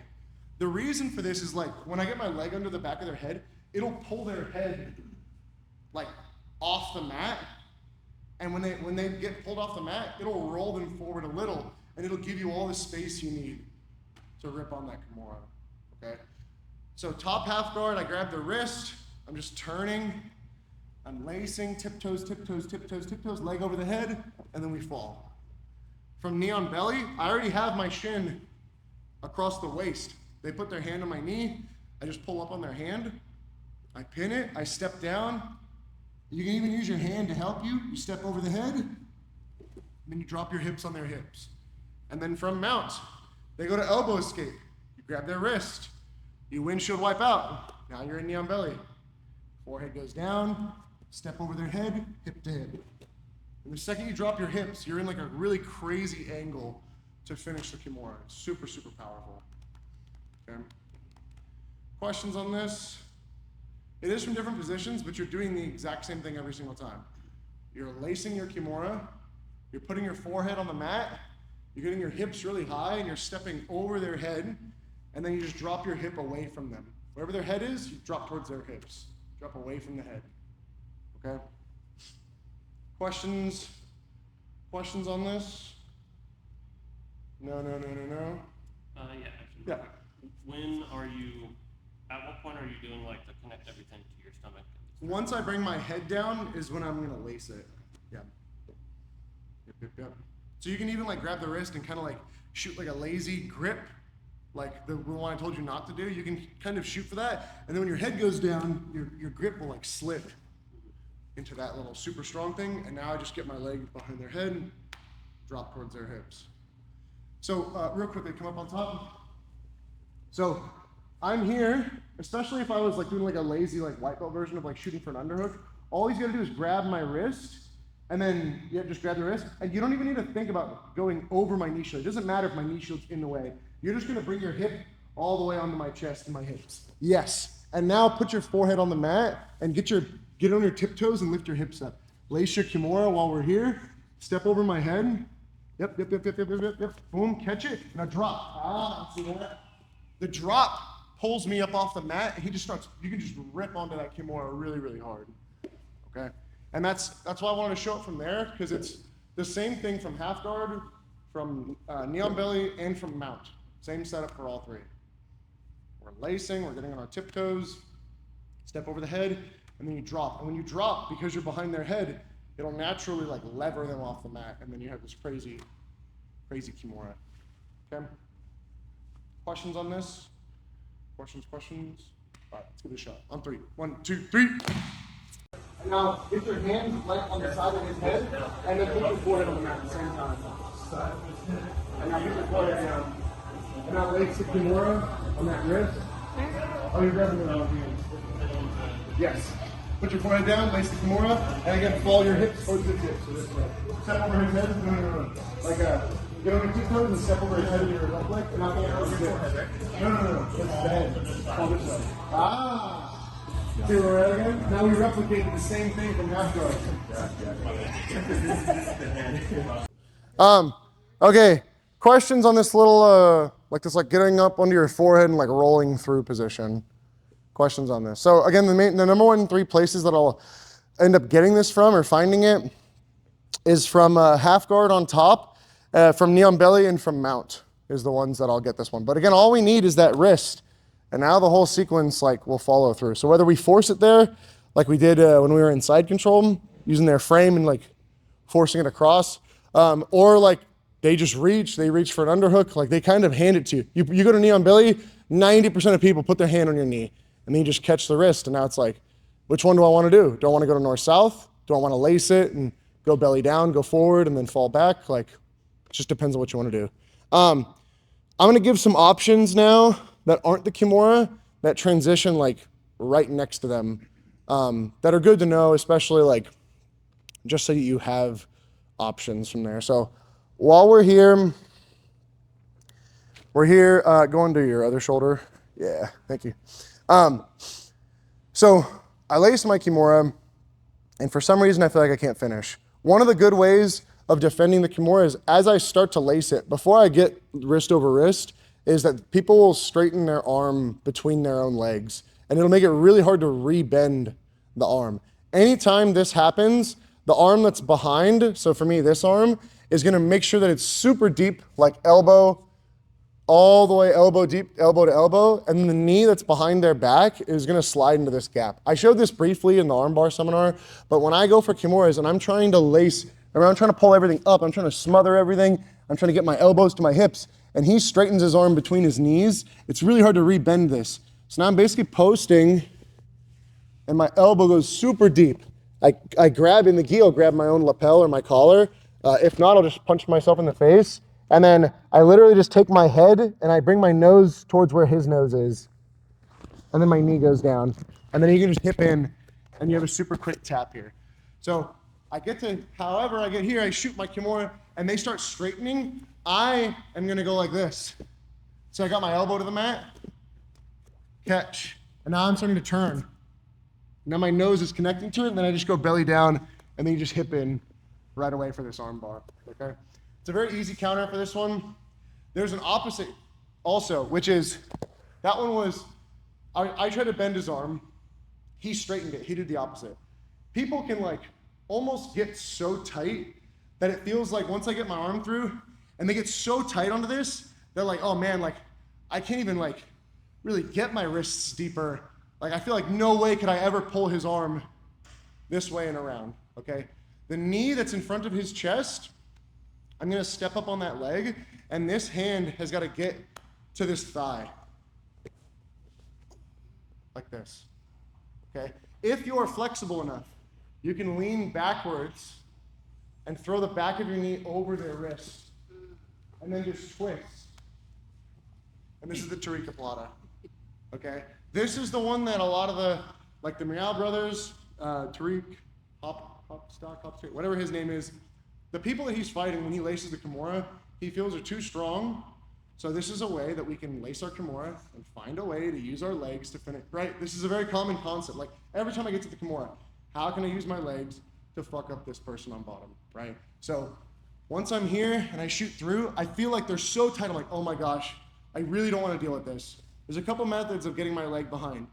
The reason for this is like, when I get my leg under the back of their head, it'll pull their head like off the mat. And when they get pulled off the mat, it'll roll them forward a little, and it'll give you all the space you need to rip on that Kimura, okay? So top half guard, I grab the wrist, I'm just turning, I'm lacing, tiptoes, tiptoes, tiptoes, tiptoes, leg over the head, and then we fall. From knee on belly, I already have my shin across the waist. They put their hand on my knee, I just pull up on their hand, I pin it, I step down. You can even use your hand to help you. You step over the head, and then you drop your hips on their hips. And then from mount, they go to elbow escape. You grab their wrist, you windshield wipe out. Now you're in knee on belly. Forehead goes down, step over their head, hip to hip. And the second you drop your hips, you're in like a really crazy angle to finish the Kimura. It's super, super powerful. Okay. Questions on this? It is from different positions, but you're doing the exact same thing every single time. You're lacing your Kimura, you're putting your forehead on the mat, you're getting your hips really high, and you're stepping over their head, and then you just drop your hip away from them. Wherever their head is, you drop towards their hips. Drop away from the head. Okay? Questions? Questions on this? No. Yeah, actually. Yeah. At what point are you doing like to connect everything to your stomach? Once I bring my head down is when I'm gonna lace it. Yeah. Yep. So you can even like grab the wrist and kind of like shoot like a lazy grip, like the one I told you not to do. You can kind of shoot for that, and then when your head goes down, your grip will like slip into that little super strong thing. And now I just get my leg behind their head, drop towards their hips. So real quickly, come up on top. So I'm here, especially if I was like doing like a lazy like white belt version of like shooting for an underhook. All he's gonna do is grab my wrist, and then just grab the wrist, and you don't even need to think about going over my knee shield. It doesn't matter if my knee shield's in the way. You're just gonna bring your hip all the way onto my chest and my hips. Yes. And now put your forehead on the mat and get on your tiptoes and lift your hips up. Lace your Kimura while we're here. Step over my head. Yep. Boom, catch it. Now drop. See that? The drop pulls me up off the mat, and you can just rip onto that Kimura really, really hard. Okay? And that's why I wanted to show it from there, because it's the same thing from half guard, from knee on belly, and from mount. Same setup for all three. We're lacing, we're getting on our tiptoes, step over the head, and then you drop. And when you drop, because you're behind their head, it'll naturally like lever them off the mat, and then you have this crazy, crazy Kimura. Okay? Questions on this? Questions? All right, let's give it a shot. On three. 1, 2, 3. And now, get your hands like on the side of his head, and then put your forehead on the mat at the same time. And now get your forehead down. And now lace the Kimura on that wrist. Oh, you're grabbing it out here. Yes. Put your forehead down, lace the Kimura, and again, fall your hips towards the hips. So this way. Step over his head. No. Like get on your tiptoes and step over his head with your left leg. And now fall over his head. No. That's the head. Fall this way. See where we're at again? Now we replicated the same thing from half guard. Okay. Questions on this little, like getting up onto your forehead and like rolling through position. Questions on this. So again, the number 1 3 places that I'll end up getting this from or finding it is from half guard on top, from knee on belly, and from mount is the ones that I'll get this one. But again, all we need is that wrist, and now the whole sequence like will follow through. So whether we force it there, like we did when we were in side control, using their frame and like forcing it across, or like they reach for an underhook, like they kind of hand it to you. You go to knee on belly, 90% of people put their hand on your knee, and then you just catch the wrist, and now it's like Which one do I want to do? Do I want to go to north-south? Do I want to lace it and go belly down, go forward, and then fall back? Like, it just depends on what you want to do. I'm going to give some options now that aren't the Kimura that transition like right next to them that are good to know, especially like just so you have options from there. So while we're here going to your other shoulder. Yeah, thank you. So I laced my Kimura, and for some reason I feel like I can't finish. One of the good ways of defending the Kimura is as I start to lace it, before I get wrist over wrist, is that people will straighten their arm between their own legs, and it'll make it really hard to re-bend the arm. Anytime this happens, the arm that's behind, so for me, this arm, is gonna make sure that it's super deep, like elbow, all the way elbow deep, elbow to elbow, and then the knee that's behind their back is gonna slide into this gap. I showed this briefly in the armbar seminar, but when I go for Kimuras and I'm trying to lace, or I'm trying to pull everything up, I'm trying to smother everything, I'm trying to get my elbows to my hips, and he straightens his arm between his knees, it's really hard to re-bend this. So now I'm basically posting, and my elbow goes super deep. I grab in the gi, I'll grab my own lapel or my collar. If not, I'll just punch myself in the face. And then I literally just take my head and I bring my nose towards where his nose is. And then my knee goes down. And then you can just hip in and you have a super quick tap here. So I get to, however I get here, I shoot my Kimura and they start straightening. I am gonna go like this. So I got my elbow to the mat, catch, and now I'm starting to turn. Now my nose is connecting to it, and then I just go belly down, and then you just hip in right away for this arm bar, okay? It's a very easy counter for this one. There's an opposite also, which is, that one was, I tried to bend his arm, he straightened it, he did the opposite. People can like almost get so tight that it feels like once I get my arm through, and they get so tight onto this, they're like, oh man, like I can't even like really get my wrists deeper. Like I feel like no way could I ever pull his arm this way and around, okay? The knee that's in front of his chest, I'm gonna step up on that leg, and this hand has gotta get to this thigh. Like this, okay? If you're flexible enough, you can lean backwards and throw the back of your knee over their wrist, and then just twist. And this is the Tarika Plata, okay? This is the one that a lot of the, like the Miao brothers, Tariq, Hopstock, whatever his name is, the people that he's fighting when he laces the Kimura, he feels are too strong. So this is a way that we can lace our Kimura and find a way to use our legs to finish, right? This is a very common concept. Like every time I get to the Kimura, how can I use my legs to fuck up this person on bottom, right? So once I'm here and I shoot through, I feel like they're so tight, I'm like, oh my gosh, I really don't want to deal with this. There's a couple methods of getting my leg behind.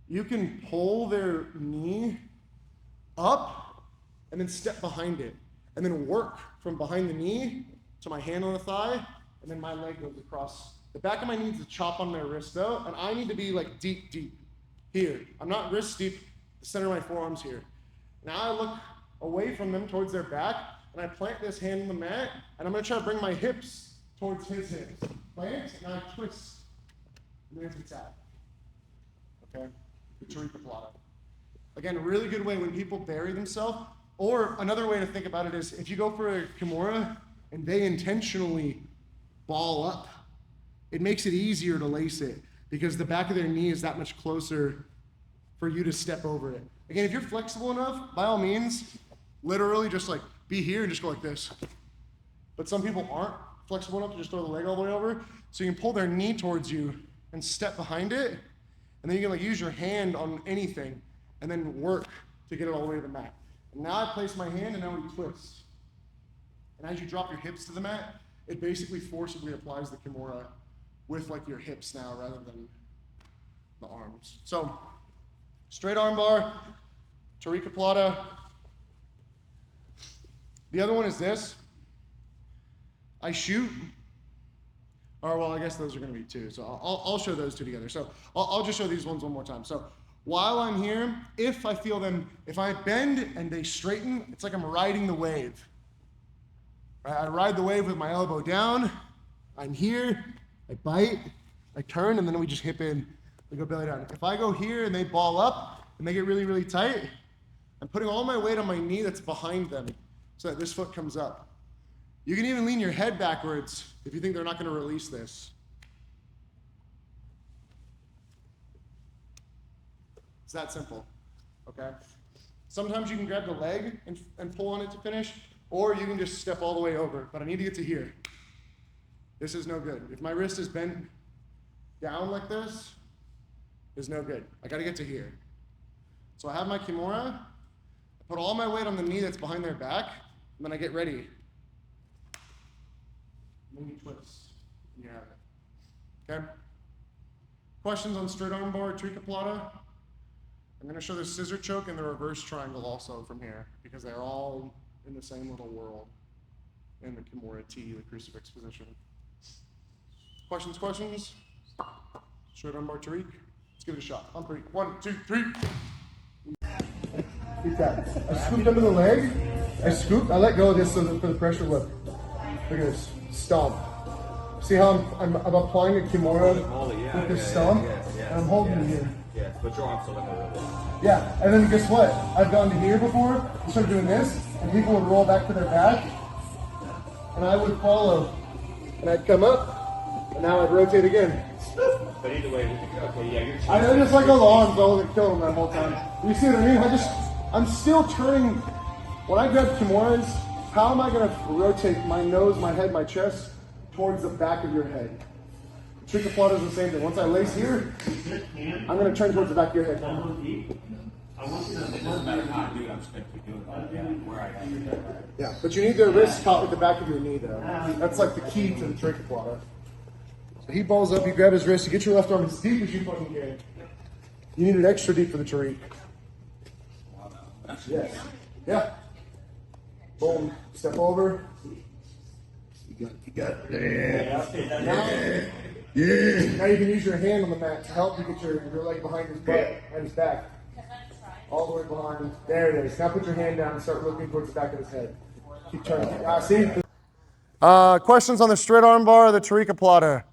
You can pull their knee up and then step behind it, and then work from behind the knee to my hand on the thigh, and then my leg goes across. The back of my knee needs to chop on their wrist though, and I need to be like deep, deep here. I'm not wrist deep, the center of my forearms here. Now I look away from them towards their back, and I plant this hand on the mat, and I'm gonna try to bring my hips towards his hips. Plant, and I twist. And there's the tap. Okay? The Tarika Plata. Again, a really good way when people bury themselves. Or another way to think about it is if you go for a Kimura and they intentionally ball up, it makes it easier to lace it because the back of their knee is that much closer for you to step over it. Again, if you're flexible enough, by all means, literally just like be here and just go like this. But some people aren't flexible enough to just throw the leg all the way over. So you can pull their knee towards you and step behind it, and then you can like use your hand on anything and then work to get it all the way to the mat. And now I place my hand and now we twist. And as you drop your hips to the mat, it basically forcibly applies the Kimura with like your hips now rather than the arms. So straight arm bar, Tarika Plata. The other one is this. I shoot. Or well, I guess those are gonna be two. So I'll show those two together. So I'll just show these ones one more time. So while I'm here, if I feel them, if I bend and they straighten, it's like I'm riding the wave. Right? I ride the wave with my elbow down. I'm here, I bite, I turn, and then we just hip in, we go belly down. If I go here and they ball up, and they get really, really tight, I'm putting all my weight on my knee that's behind them so that this foot comes up. You can even lean your head backwards if you think they're not going to release this. It's that simple, okay? Sometimes you can grab the leg and pull on it to finish, or you can just step all the way over, but I need to get to here. This is no good. If my wrist is bent down like this, it's no good. I gotta get to here. So I have my Kimura, I put all my weight on the knee that's behind their back, and then I get ready. And then you twist, and you have it, okay? Questions on straight arm bar, tricoplata? I'm gonna show the scissor choke and the reverse triangle also from here, because they're all in the same little world in the Kimura T, the crucifix position. Questions? Straight arm bar Tariq. Let's give it a shot. On 3. 1, 2, 3. Keep that. I scooped under the leg. I let go of this for the pressure whip. Look at this. Stomp. See how I'm applying a Kimura with this stomp? And I'm holding it here. Yeah, but your arms are like a little bit. Yeah, and then guess what? I've gone to here before, I started doing this, and people would roll back to their back, and I would follow. And I'd come up, and now I'd rotate again. But either way, okay, yeah, you're I just let go of the arms, but I wasn't killing them that whole time. You see what I mean? I'm still turning. When I grab Kimuras, how am I going to rotate my nose, my head, my chest towards the back of your head? Tricoplata is the same thing. Once I lace here, I'm going to turn towards the back of your head. It doesn't matter how I do it, I'm just going to keep doing it where I am. Yeah, but you need the wrist caught with the back of your knee, though. That's like the key to the tricoplata. So he balls up, you grab his wrist, you get your left arm as deep as you fucking can. You need it extra deep for the Tariq. Yes. Yeah. Boom. Step over. You got it. Yeah. Yeah. Now you can use your hand on the mat to help you get your leg behind his butt and his back. All the way behind. There it is. Now put your hand down and start looking towards the back of his head. Keep turning. See? Questions on the straight arm bar or the tricoplata?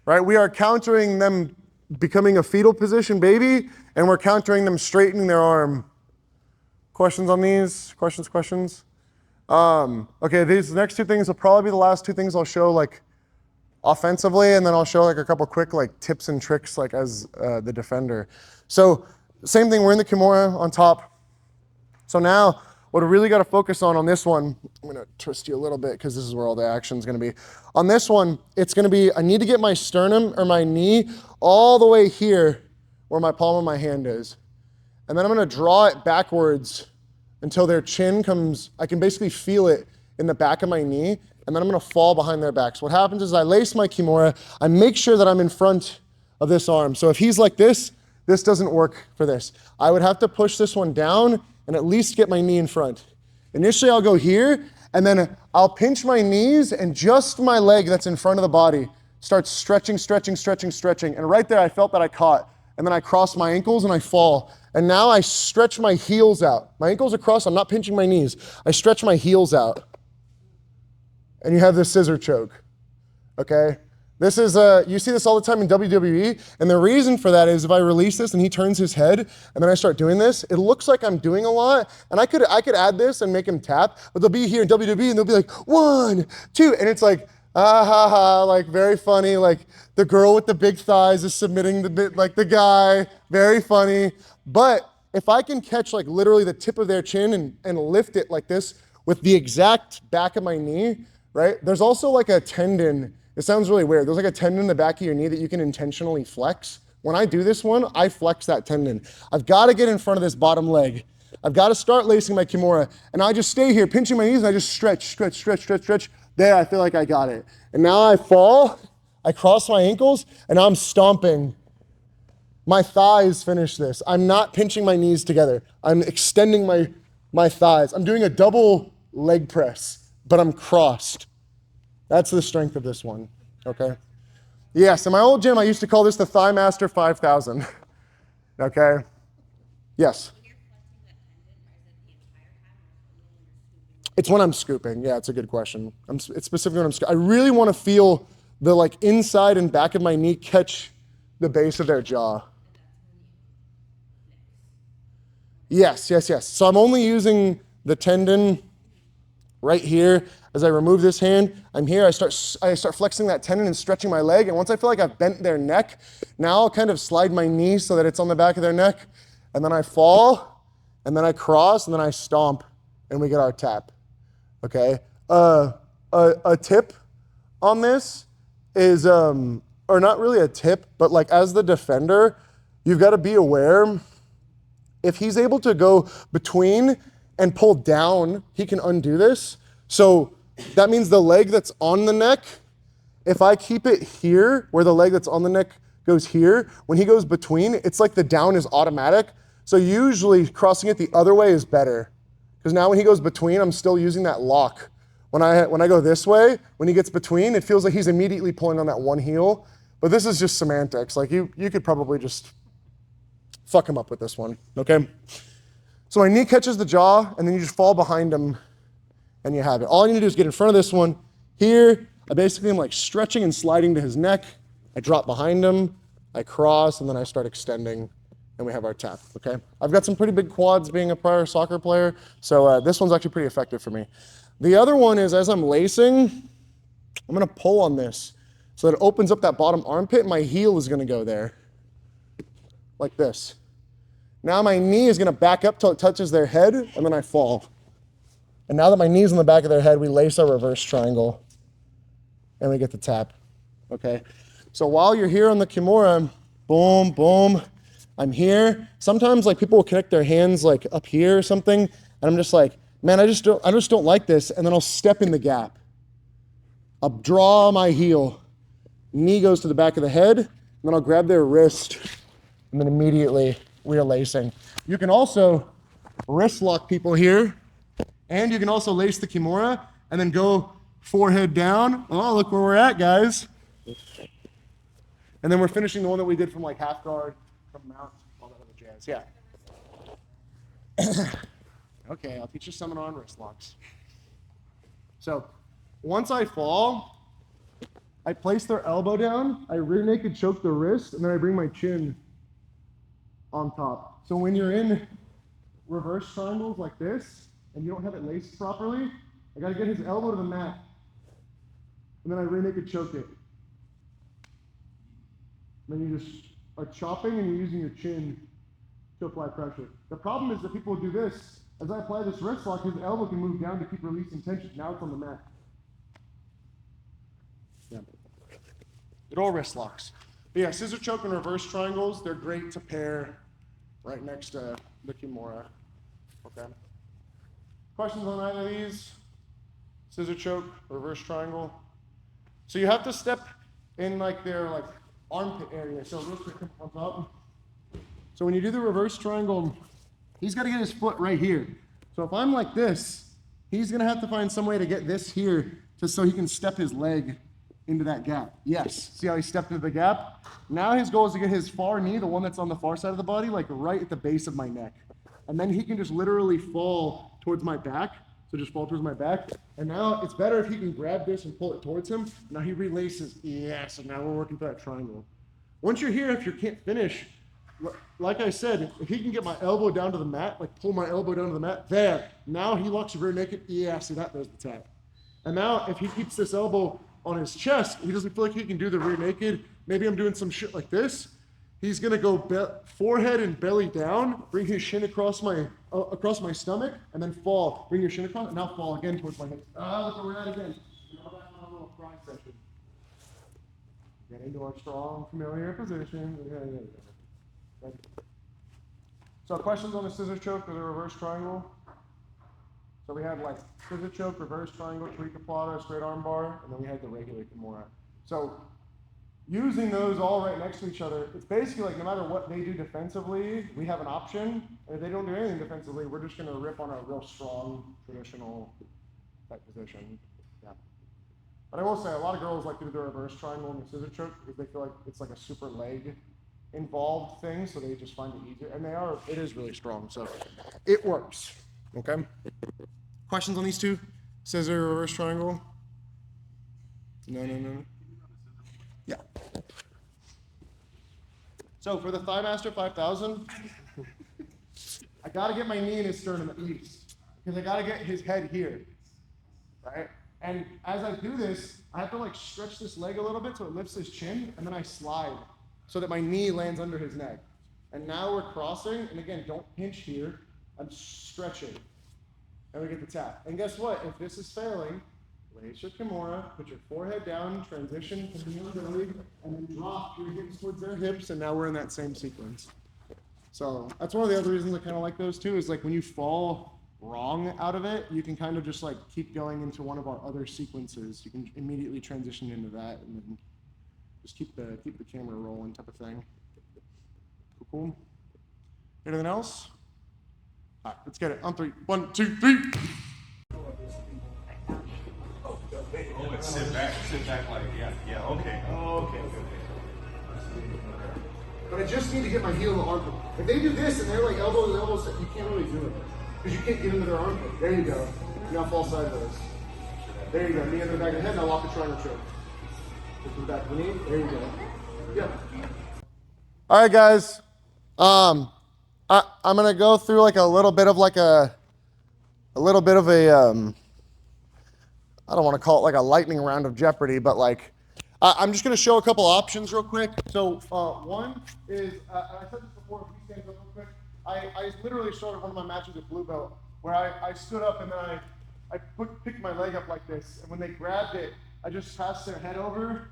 Right? We are countering them becoming a fetal position baby, and we're countering them straightening their arm. Questions on these? Questions? Okay, these next two things will probably be the last two things I'll show like offensively, and then I'll show like a couple quick like tips and tricks like as the defender. So same thing, we're in the Kimura on top. So now what we really got to focus on this one, I'm going to twist you a little bit because this is where all the action is going to be. On this one, it's going to be, I need to get my sternum or my knee all the way here where my palm of my hand is. And then I'm going to draw it backwards until their chin comes, I can basically feel it in the back of my knee, and then I'm going to fall behind their back. So what happens is I lace my Kimura, I make sure that I'm in front of this arm. So if he's like this doesn't work for this. I would have to push this one down and at least get my knee in front. Initially, I'll go here, and then I'll pinch my knees, and just my leg that's in front of the body starts stretching. And right there, I felt that I caught. And then I cross my ankles and I fall. And now I stretch my heels out. My ankles are crossed, I'm not pinching my knees. I stretch my heels out. And you have this scissor choke, okay? This is, you see this all the time in WWE, and the reason for that is if I release this and he turns his head, and then I start doing this, it looks like I'm doing a lot, and I could add this and make him tap, but they'll be here in WWE, and they'll be like, 1, 2, and it's like, ah ha ha, like very funny, like the girl with the big thighs is submitting like the guy, very funny. But if I can catch like literally the tip of their chin and lift it like this with the exact back of my knee, right? There's also like a tendon, it sounds really weird. There's like a tendon in the back of your knee that you can intentionally flex. When I do this one, I flex that tendon. I've got to get in front of this bottom leg. I've got to start lacing my Kimura, and I just stay here pinching my knees and I just stretch. There, I feel like I got it. And now I fall, I cross my ankles, and now I'm stomping. My thighs finish this. I'm not pinching my knees together. I'm extending my thighs. I'm doing a double leg press, but I'm crossed. That's the strength of this one, okay? Yes, in my old gym, I used to call this the Thigh Master 5000, okay? Yes? It's when I'm scooping. Yeah, it's a good question. It's specifically when I'm scooping. I really want to feel the like inside and back of my knee catch the base of their jaw. Yes. So I'm only using the tendon right here. As I remove this hand, I'm here. I start flexing that tendon and stretching my leg. And once I feel like I've bent their neck, now I'll kind of slide my knee so that it's on the back of their neck. And then I fall, and then I cross, and then I stomp, and we get our tap. Okay? A tip on this is, or not really a tip, but like as the defender, you've got to be aware. If he's able to go between and pull down, he can undo this. So that means the leg that's on the neck, if I keep it here, where the leg that's on the neck goes here, when he goes between, it's like the down is automatic. So usually crossing it the other way is better. Because now when he goes between, I'm still using that lock. When I go this way, when he gets between, it feels like he's immediately pulling on that one heel. But this is just semantics. Like you could probably just fuck him up with this one, okay? So my knee catches the jaw, and then you just fall behind him, and you have it. All you need to do is get in front of this one. Here, I basically am like stretching and sliding to his neck. I drop behind him, I cross, and then I start extending, and we have our tap, okay? I've got some pretty big quads being a prior soccer player, so this one's actually pretty effective for me. The other one is as I'm lacing, I'm gonna pull on this so that it opens up that bottom armpit, and my heel is gonna go there, like this. Now my knee is gonna back up till it touches their head, and then I fall. And now that my knee's on the back of their head, we lace our reverse triangle, and we get the tap, okay? So while you're here on the Kimura, boom, boom, I'm here. Sometimes like people will connect their hands like up here or something, and I'm just like, man, I just don't like this, and then I'll step in the gap. I'll draw my heel, knee goes to the back of the head, and then I'll grab their wrist, and then immediately we are lacing. You can also wrist lock people here, and you can also lace the Kimura, and then go forehead down. Oh, look where we're at, guys. And then we're finishing the one that we did from like half guard, from mount, all that other jazz. Yeah. Okay, I'll teach you seminar on wrist locks. So once I fall, I place their elbow down, I rear naked choke the wrist, and then I bring my chin on top. So when you're in reverse triangles like this, and you don't have it laced properly, I gotta get his elbow to the mat, and then I rear naked choke it. And then you just are chopping and you're using your chin to apply pressure. The problem is that people do this. As I apply this wrist lock, his elbow can move down to keep releasing tension. Now it's on the mat. Yeah. Good old wrist locks. But yeah, scissor choke and reverse triangles, they're great to pair right next to the Kimura. Okay. Questions on either of these? Scissor choke, reverse triangle. So you have to step in like their like armpit area. So real quick, come up. So when you do the reverse triangle, he's got to get his foot right here. So if I'm like this, he's going to have to find some way to get this here just so he can step his leg into that gap. Yes. See how he stepped into the gap? Now his goal is to get his far knee, the one that's on the far side of the body, like right at the base of my neck. And then he can just literally fall towards my back. So just fall towards my back. And now it's better if he can grab this and pull it towards him. Now he relaces. Yes. And now we're working for that triangle. Once you're here, if you can't finish, like I said, if he can get my elbow down to the mat, like pull my elbow down to the mat, there. Now he locks rear naked. Yeah, see that does the tap. And now if he keeps this elbow on his chest, he doesn't feel like he can do the rear naked. Maybe I'm doing some shit like this. He's gonna go forehead and belly down, bring his shin across my stomach, and then fall. Bring your shin across, and now fall again towards my hips. Look where we're at again. Now back on a little fry session. Get into our strong, familiar position. Yeah. So questions on the scissor choke or the reverse triangle? So we had like scissor choke, reverse triangle, Tarika Plata, straight arm bar, and then we had the regular Kimura. So using those all right next to each other, it's basically like no matter what they do defensively, we have an option. And if they don't do anything defensively, we're just gonna rip on a real strong, traditional type position. Yeah. But I will say a lot of girls like to do the reverse triangle and the scissor choke because they feel like it's like a super leg involved thing, so they just find it easier. And it is really strong, so it works. Okay. Questions on these two? Scissor, reverse triangle? No. Yeah. So for the Thigh Master 5000, I gotta get my knee in his sternum at least, because I gotta get his head here, right? And as I do this, I have to like stretch this leg a little bit so it lifts his chin, and then I slide so that my knee lands under his neck. And now we're crossing, and again, don't pinch here. I'm stretching, and we get the tap. And guess what? If this is failing, raise your Kimura, put your forehead down, transition to the belly, and then drop your hips towards their hips, and now we're in that same sequence. So that's one of the other reasons I kind of like those too, is like when you fall wrong out of it, you can kind of just like keep going into one of our other sequences. You can immediately transition into that, and then just keep the camera rolling type of thing. Cool. Anything else? All right, let's get it on 3. 1, 2, 3. Oh, and sit back like, yeah, okay. Oh, okay. But I just need to get my heel in the armpit. If they do this and they're like elbow to elbow, you can't really do it. Because you can't get into their armpit. There you go. Now fall sideways. There you go. Knee under the back of the head, now lock the triangle choke. Lift the back of the knee. There you go. Yep. All right, guys. I'm gonna go through like a little bit of a I don't want to call it like a lightning round of Jeopardy, but like I'm just gonna show a couple options real quick. So one is I said this before. If you stand up real quick, I literally started one of my matches at blue belt where I stood up and then I picked my leg up like this, and when they grabbed it, I just passed their head over.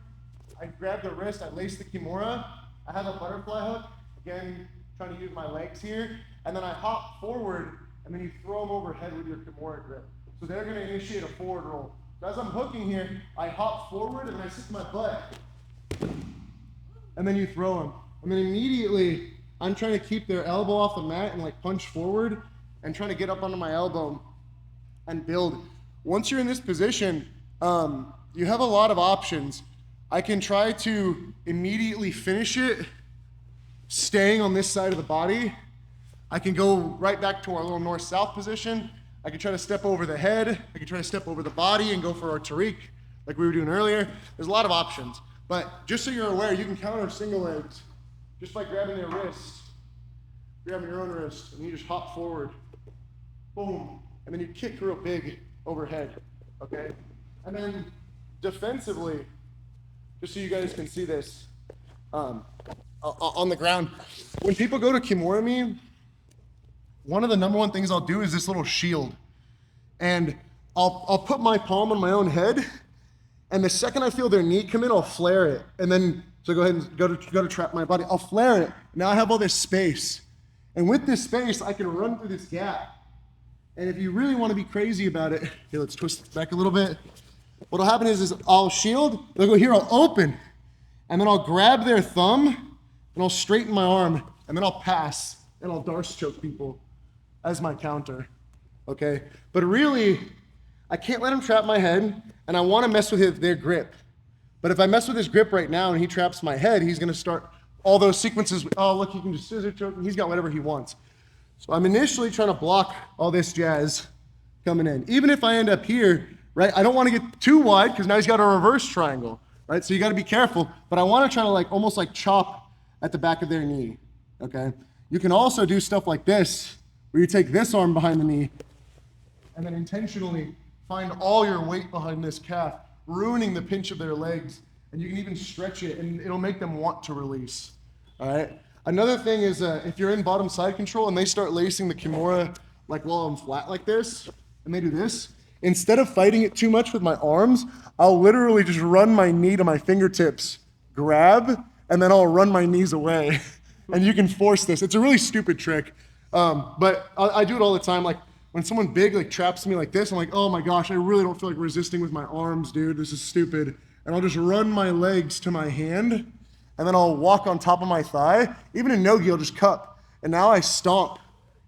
I grabbed the wrist, I laced the Kimura. I have a butterfly hook. Again, trying to use my legs here, and then I hop forward, and then you throw them overhead with your Kimura grip. So they're going to initiate a forward roll. So as I'm hooking here, I hop forward, and I sit my butt, and then you throw them. And then immediately, I'm trying to keep their elbow off the mat and like punch forward, and trying to get up onto my elbow and build. Once you're in this position, you have a lot of options. I can try to immediately finish it staying on this side of the body. I can go right back to our little north-south position. I can try to step over the head. I can try to step over the body and go for our Tariq, like we were doing earlier. There's a lot of options. But just so you're aware, you can counter single legs just by grabbing their wrist, grabbing your own wrist, and you just hop forward. Boom. And then you kick real big overhead, okay? And then defensively, just so you guys can see this, on the ground. When people go to Kimura me, one of the number one things I'll do is this little shield. And I'll put my palm on my own head, and the second I feel their knee come in, I'll flare it. And then, so go ahead and go to trap my body. I'll flare it. Now I have all this space. And with this space, I can run through this gap. And if you really want to be crazy about it, here, let's twist it back a little bit. What'll happen is I'll shield, they'll go here, I'll open, and then I'll grab their thumb, and I'll straighten my arm, and then I'll pass, and I'll Darce choke people as my counter, okay? But really, I can't let him trap my head, and I want to mess with their grip. But if I mess with his grip right now and he traps my head, he's going to start all those sequences. Oh, look, he can just scissor choke, and he's got whatever he wants. So I'm initially trying to block all this jazz coming in. Even if I end up here, right, I don't want to get too wide because now he's got a reverse triangle, right? So you got to be careful, but I want to try to like almost like chop at the back of their knee, okay? You can also do stuff like this, where you take this arm behind the knee and then intentionally find all your weight behind this calf, ruining the pinch of their legs, and you can even stretch it and it'll make them want to release, all right? Another thing is if you're in bottom side control and they start lacing the Kimura like while I'm flat like this, and they do this, instead of fighting it too much with my arms, I'll literally just run my knee to my fingertips, grab, and then I'll run my knees away. And you can force this. It's a really stupid trick. But I do it all the time. Like when someone big like traps me like this, I'm like, oh my gosh, I really don't feel like resisting with my arms, dude. This is stupid. And I'll just run my legs to my hand, and then I'll walk on top of my thigh. Even in nogi, I'll just cup. And now I stomp,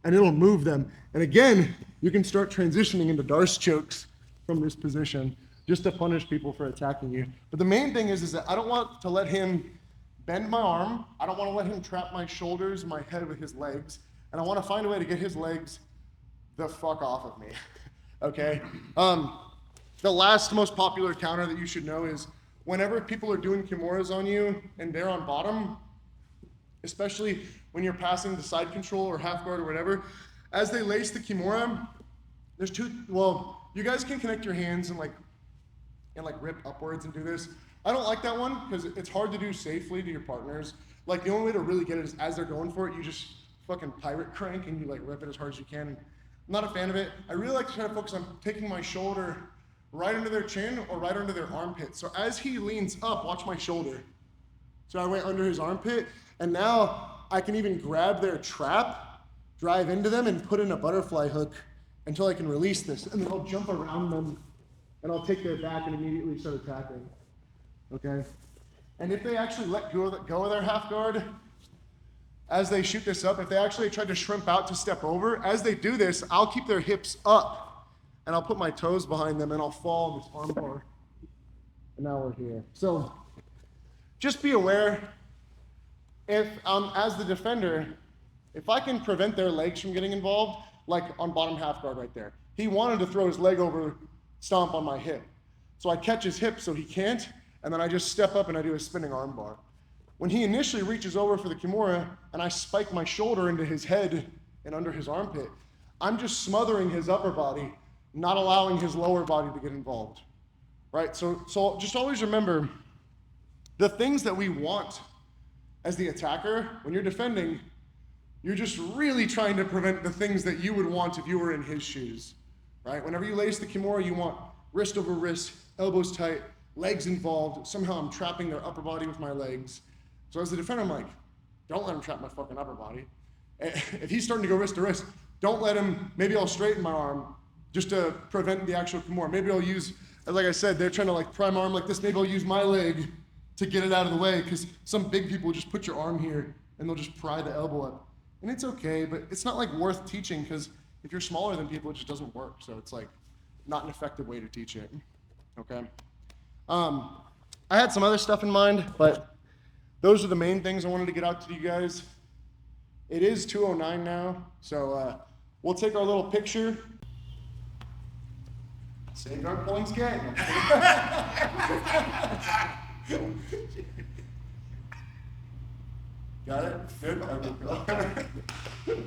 and it'll move them. And again, you can start transitioning into Darce chokes from this position just to punish people for attacking you. But the main thing is that I don't want to let him bend my arm. I don't want to let him trap my shoulders, my head with his legs. And I want to find a way to get his legs the fuck off of me, okay? The last most popular counter that you should know is whenever people are doing Kimuras on you and they're on bottom, especially when you're passing the side control or half guard or whatever, as they lace the Kimura, there's you guys can connect your hands and rip upwards and do this. I don't like that one because it's hard to do safely to your partners. Like the only way to really get it is as they're going for it, you just fucking pirate crank and you like rip it as hard as you can. I'm not a fan of it. I really like to try to focus on taking my shoulder right under their chin or right under their armpit. So as he leans up, watch my shoulder. So I went under his armpit, and now I can even grab their trap, drive into them, and put in a butterfly hook until I can release this. And then I'll jump around them, and I'll take their back and immediately start attacking. Okay? And if they actually let go of their half guard, as they shoot this up, if they actually try to shrimp out to step over, as they do this, I'll keep their hips up, and I'll put my toes behind them, and I'll fall in this arm bar. And now we're here. So just be aware, if as the defender, if I can prevent their legs from getting involved, like on bottom half guard right there. He wanted to throw his leg over, stomp on my hip. So I catch his hip so he can't, and then I just step up and I do a spinning arm bar. When he initially reaches over for the Kimura and I spike my shoulder into his head and under his armpit, I'm just smothering his upper body, not allowing his lower body to get involved, right? So just always remember, the things that we want as the attacker, when you're defending, you're just really trying to prevent the things that you would want if you were in his shoes, right? Whenever you lace the Kimura, you want wrist over wrist, elbows tight, legs involved. Somehow I'm trapping their upper body with my legs. So as the defender, I'm like, don't let him trap my fucking upper body. If he's starting to go wrist to wrist, don't let him, maybe I'll straighten my arm just to prevent the actual Kimura. Maybe I'll use, like I said, they're trying to like prime arm like this. Maybe I'll use my leg to get it out of the way, because some big people just put your arm here and they'll just pry the elbow up. And it's okay, but it's not like worth teaching, because if you're smaller than people, it just doesn't work. So it's like not an effective way to teach it, okay? I had some other stuff in mind, but those are the main things I wanted to get out to you guys. It is 2:09 now, so we'll take our little picture. Safeguard pulling skate. Got it? Good? Okay, cool.